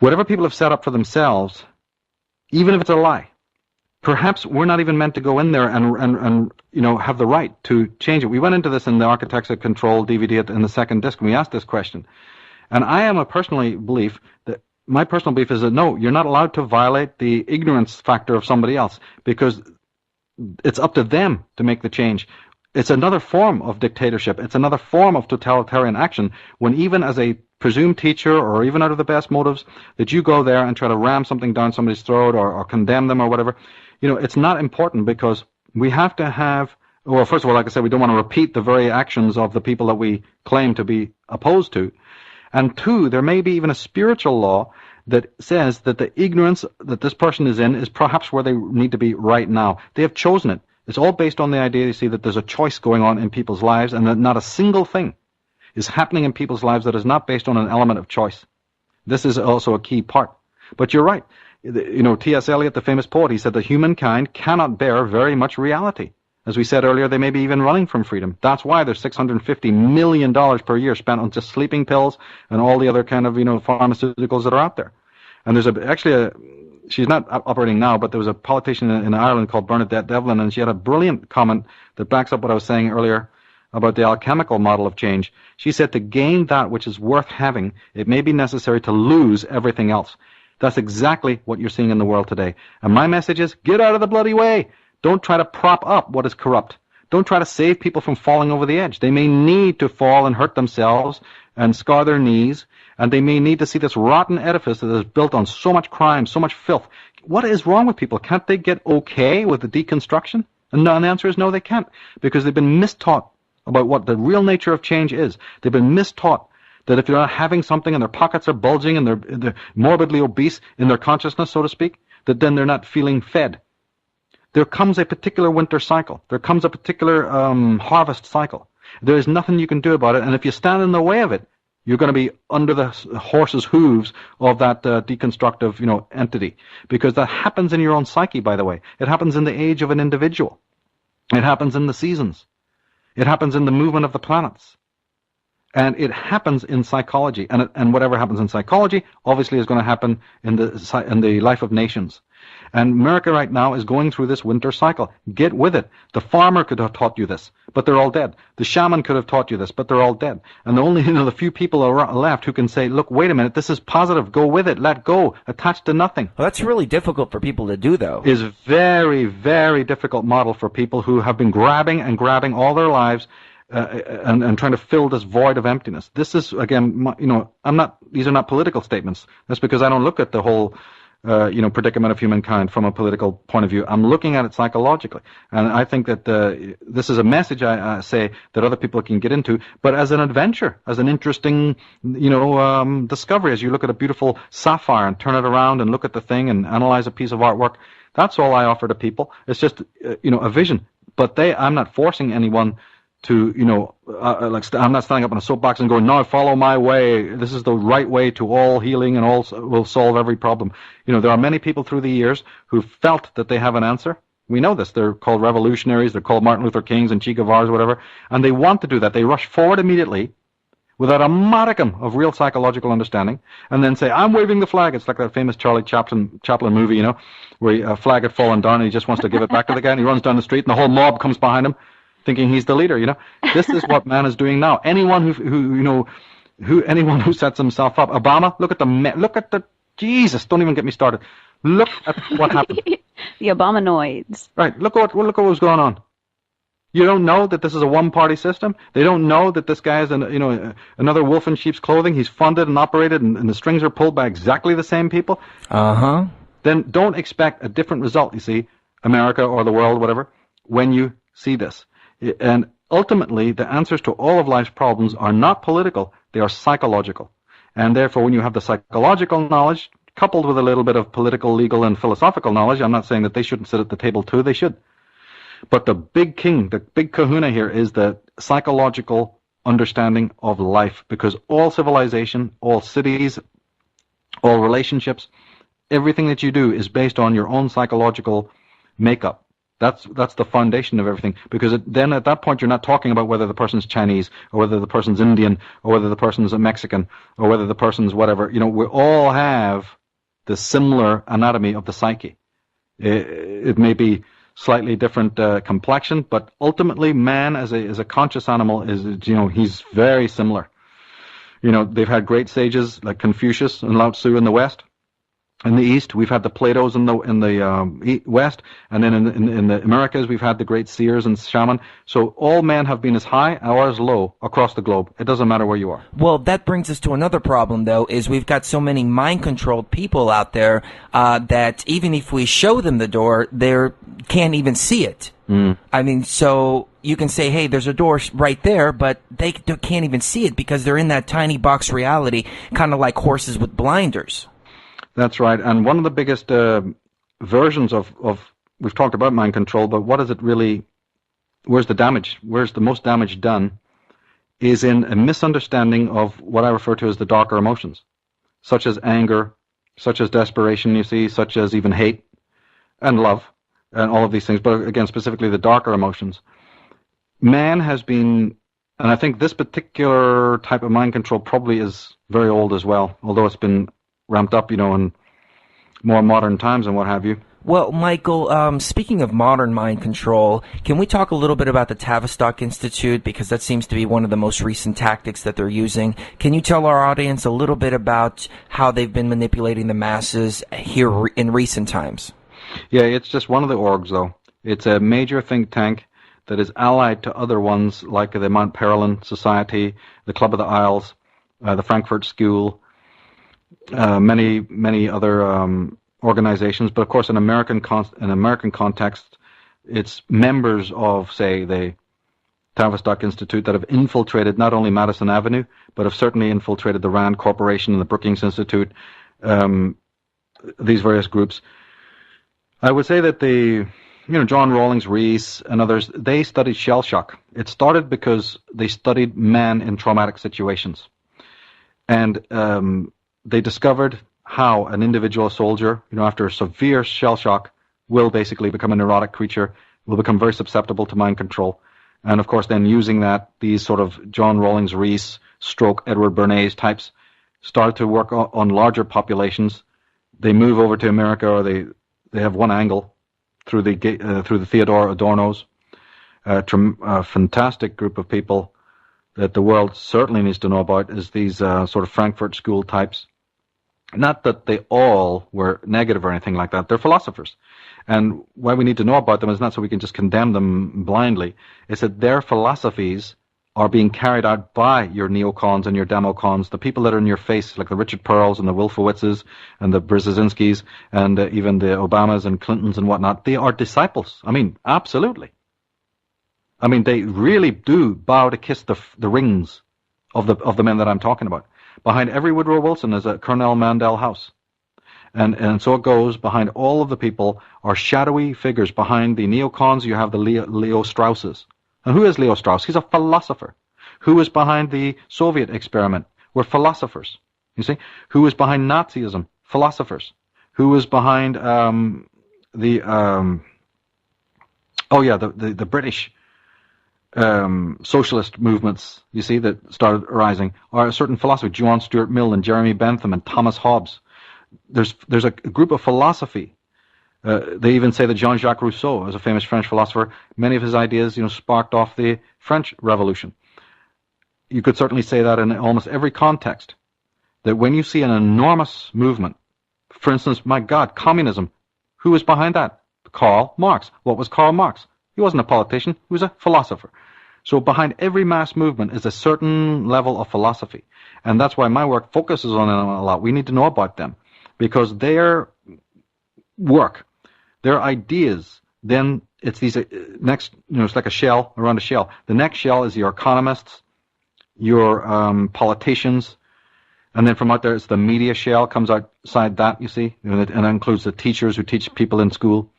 have set up for themselves, even if it's a lie. Perhaps we're not even meant to go in there and have the right to change it. We went into this in the Architects of Control DVD in the second disc, and we asked this question. And I am my personal belief is that no, you're not allowed to violate the ignorance factor of somebody else, because it's up to them to make the change. It's another form of dictatorship. It's another form of totalitarian action when, even as a presumed teacher, or even out of the best motives, that you go there and try to ram something down somebody's throat or condemn them or whatever. It's not important, because we have to have, well, first of all, like I said, we don't want to repeat the very actions of the people that we claim to be opposed to. And two, there may be even a spiritual law that says that the ignorance that this person is in is perhaps where they need to be right now. They have chosen it. It's all based on the idea, you see, that there's a choice going on in people's lives, and that not a single thing is happening in people's lives that is not based on an element of choice. This is also a key part. But you're right. T.S. Eliot, the famous poet, he said that humankind cannot bear very much reality. As we said earlier, they may be even running from freedom. That's why there's $650 million per year spent on just sleeping pills and all the other kind of, pharmaceuticals that are out there. And there's she's not operating now, but there was a politician in Ireland called Bernadette Devlin, and she had a brilliant comment that backs up what I was saying earlier about the alchemical model of change. She said, to gain that which is worth having, it may be necessary to lose everything else. That's exactly what you're seeing in the world today. And my message is, get out of the bloody way. Don't try to prop up what is corrupt. Don't try to save people from falling over the edge. They may need to fall and hurt themselves and scar their knees, and they may need to see this rotten edifice that is built on so much crime, so much filth. What is wrong with people? Can't they get okay with the deconstruction? And the answer is no, they can't, because they've been mistaught about what the real nature of change is. They've been mistaught that if they're not having something and their pockets are bulging and they're morbidly obese in their consciousness, so to speak, that then they're not feeling fed. There comes a particular winter cycle. There comes a particular harvest cycle. There is nothing you can do about it, and if you stand in the way of it, you're going to be under the horse's hooves of that deconstructive, entity, because that happens in your own psyche, by the way. It happens in the age of an individual. It happens in the seasons. It happens in the movement of the planets. And it happens in psychology. And whatever happens in psychology, obviously, is going to happen in the life of nations. And America right now is going through this winter cycle. Get with it. The farmer could have taught you this, but they're all dead. The shaman could have taught you this, but they're all dead. And the only, the few people are left who can say, look, wait a minute, this is positive. Go with it. Let go. Attached to nothing. Well, that's really difficult for people to do, though. Is very, very difficult model for people who have been grabbing all their lives and trying to fill this void of emptiness. This is, again, these are not political statements. That's because I don't look at the whole predicament of humankind from a political point of view. I'm looking at it psychologically. And I think that this is a message I say that other people can get into, but as an adventure, as an interesting, discovery, as you look at a beautiful sapphire and turn it around and look at the thing and analyze a piece of artwork. That's all I offer to people. It's just, a vision. But I'm not forcing anyone to, I'm not standing up on a soapbox and going, no, follow my way. This is the right way to all healing and all will solve every problem. There are many people through the years who felt that they have an answer. We know this. They're called revolutionaries. They're called Martin Luther Kings and Che Guevaras, whatever. And they want to do that. They rush forward immediately without a modicum of real psychological understanding and then say, I'm waving the flag. It's like that famous Charlie Chaplin movie, where a flag had fallen down and he just wants to give it back to the guy and he runs down the street and the whole mob comes behind him, thinking he's the leader, This is what man is doing now. Anyone anyone who sets himself up. Obama, look at the Jesus, don't even get me started. Look at what happened. The Obamanoids. Right. Look what was going on. You don't know that this is a one-party system. They don't know that this guy is another wolf in sheep's clothing. He's funded and operated, and the strings are pulled by exactly the same people. Uh-huh. Then don't expect a different result, you see, America or the world, whatever, when you see this. And ultimately, the answers to all of life's problems are not political, they are psychological. And therefore, when you have the psychological knowledge, coupled with a little bit of political, legal, and philosophical knowledge, I'm not saying that they shouldn't sit at the table too, they should. But the big king, the big kahuna here is the psychological understanding of life, because all civilization, all cities, all relationships, everything that you do is based on your own psychological makeup. That's the foundation of everything, because then at that point you're not talking about whether the person's Chinese or whether the person's Indian or whether the person's a Mexican or whether the person's whatever. We all have the similar anatomy of the psyche. It may be slightly different complexion, but ultimately man as a conscious animal he's very similar. They've had great sages like Confucius and Lao Tzu in the West. In the East, we've had the Platos in the West, and then in the Americas, we've had the great seers and shaman. So all men have been as high or as low across the globe. It doesn't matter where you are. Well, that brings us to another problem, though, is we've got so many mind-controlled people out there that even if we show them the door, they can't even see it. I mean, so you can say, hey, there's a door right there, but they can't even see it because they're in that tiny box reality, kind of like horses with blinders. That's right. And one of the biggest versions of we've talked about mind control, but what is it really, where's the damage? Where's the most damage done is in a misunderstanding of what I refer to as the darker emotions, such as anger, such as desperation, such as even hate and love and all of these things. But again, specifically the darker emotions. Man has been, and I think this particular type of mind control probably is very old as well, although it's been ramped up, in more modern times and what have you. Well, Michael, speaking of modern mind control, can we talk a little bit about the Tavistock Institute? Because that seems to be one of the most recent tactics that they're using. Can you tell our audience a little bit about how they've been manipulating the masses here in recent times? Yeah, it's just one of the orgs, though. It's a major think tank that is allied to other ones like the Mount Perilyn Society, the Club of the Isles, the Frankfurt School, many other organizations, but of course in American context, it's members of, say, the Tavistock Institute that have infiltrated not only Madison Avenue, but have certainly infiltrated the Rand Corporation and the Brookings Institute, these various groups. I would say that John Rawlings, Rees, and others, they studied shell shock. It started because they studied men in traumatic situations. And they discovered how an individual soldier, after a severe shell shock, will basically become a neurotic creature, will become very susceptible to mind control. And of course, then using that, these sort of John Rawlings, Rees, stroke Edward Bernays types start to work on larger populations. They move over to America, or they have one angle through the Theodore Adornos, a fantastic group of people that the world certainly needs to know about, is these sort of Frankfurt School types. Not that they all were negative or anything like that. They're philosophers. And why we need to know about them is not so we can just condemn them blindly. It's that their philosophies are being carried out by your neocons and your democons, the people that are in your face, like the Richard Pearls and the Wolfowitzes and the Brzezinskis and even the Obamas and Clintons and whatnot. They are disciples. I mean, absolutely. I mean, they really do bow to kiss the rings of the men that I'm talking about. Behind every Woodrow Wilson is a Cornell Mandel house. And so it goes. Behind all of the people are shadowy figures. Behind the neocons, you have the Leo Strausses. And who is Leo Strauss? He's a philosopher. Who is behind the Soviet experiment? Were philosophers. You see? Who is behind Nazism? Philosophers. Who is behind the British socialist movements, you see, that started arising, are a certain philosophy, John Stuart Mill and Jeremy Bentham and Thomas Hobbes. There's a group of philosophy. They even say that Jean-Jacques Rousseau, as a famous French philosopher, many of his ideas, sparked off the French Revolution. You could certainly say that in almost every context, that when you see an enormous movement, for instance, my God, communism, who was behind that? Karl Marx. What was Karl Marx? He wasn't a politician, he was a philosopher. So behind every mass movement is a certain level of philosophy. And that's why my work focuses on them a lot. We need to know about them, because their work, their ideas, then it's these next, it's like a shell around a shell. The next shell is your economists, your politicians, and then from out there it's the media shell comes outside that, you see, and that includes the teachers who teach people in school.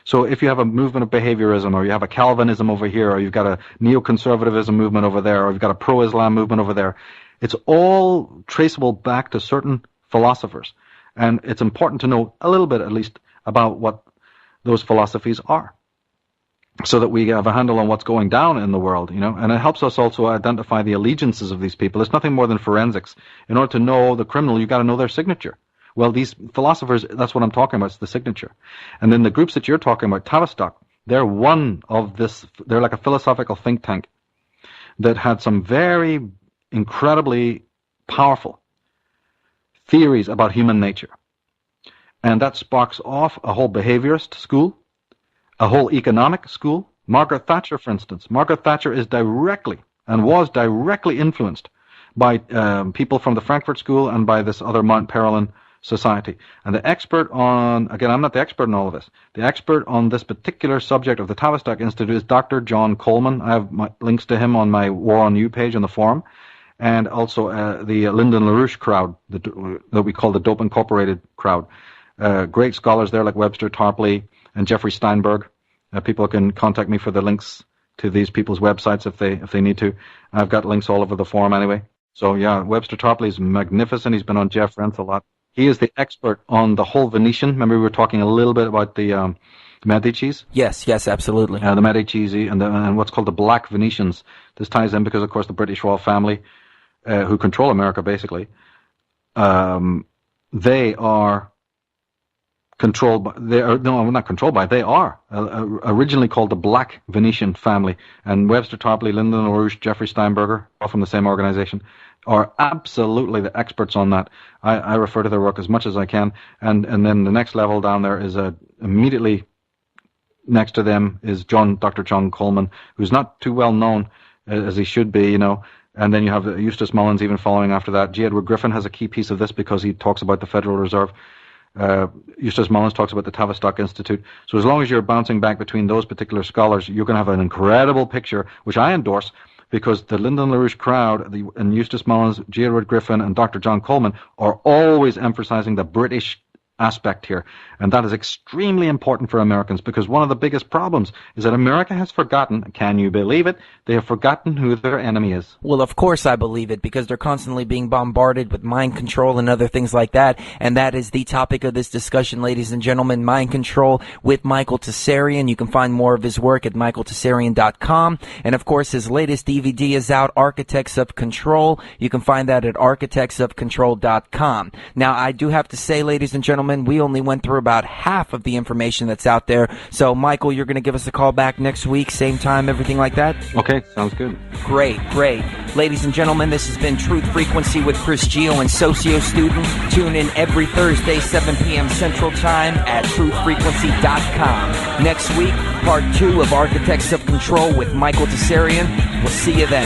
So if you have a movement of behaviorism, or you have a Calvinism over here, or you've got a neoconservatism movement over there, or you've got a pro-Islam movement over there, it's all traceable back to certain philosophers. And it's important to know a little bit, at least, about what those philosophies are. so that we have a handle on what's going down in the world, and it helps us also identify the allegiances of these people. It's nothing more than forensics. In order to know the criminal, you got to know their signature. Well, these philosophers, that's what I'm talking about, it's the signature. And then the groups that you're talking about, Tavistock, they're one of this, they're like a philosophical think tank that had some very incredibly powerful theories about human nature. And that sparks off a whole behaviorist school, a whole economic school. Margaret Thatcher, for instance. Margaret Thatcher is directly and was directly influenced by people from the Frankfurt School and by this other Mount Perilyn Society. And the expert on, again, I'm not the expert in all of this, the expert on this particular subject of the Tavistock Institute is Dr. John Coleman. I have links to him on my War on You page on the forum. And also the Lyndon LaRouche crowd that we call the Dope Incorporated crowd. Great scholars there like Webster Tarpley and Jeffrey Steinberg. People can contact me for the links to these people's websites if they need to. I've got links all over the forum anyway. So yeah, Webster Tarpley is magnificent. He's been on Jeff Renth a lot. He is the expert on the whole Venetian. Remember we were talking a little bit about the Medicis? Yes, absolutely. The Medici and what's called the Black Venetians. This ties in because, of course, the British royal family, who control America basically, they are controlled by, they are originally called the Black Venetian family, and Webster Tarpley, Lyndon LaRouche, Jeffrey Steinberger, all from the same organization, are absolutely the experts on that. I refer to their work as much as I can, and then the next level down there is immediately next to them is Dr. John Coleman, who's not too well known as he should be, and then you have Eustace Mullins even following after that. G. Edward Griffin has a key piece of this because he talks about the Federal Reserve. Eustace Mullins talks about the Tavistock Institute. So as long as you're bouncing back between those particular scholars, you're going to have an incredible picture, which I endorse, because the Lyndon LaRouche crowd and Eustace Mullins, G. Edward Griffin, and Dr. John Coleman are always emphasizing the British aspect here. And that is extremely important for Americans, because one of the biggest problems is that America has forgotten, can you believe it, they have forgotten who their enemy is. Well, of course I believe it, because they're constantly being bombarded with mind control and other things like that. And that is the topic of this discussion, ladies and gentlemen, mind control with Michael Tsarion. You can find more of his work at michaeltsarion.com. And of course, his latest DVD is out, Architects of Control. You can find that at architectsofcontrol.com. Now, I do have to say, ladies and gentlemen, we only went through about half of the information that's out there. So, Michael, you're going to give us a call back next week, same time, everything like that? Okay, sounds good. Great. Ladies and gentlemen, this has been Truth Frequency with Chris Geo and Socio Student. Tune in every Thursday, 7 p.m. Central Time at truthfrequency.com. Next week, part 2 of Architects of Control with Michael Tsarion. We'll see you then.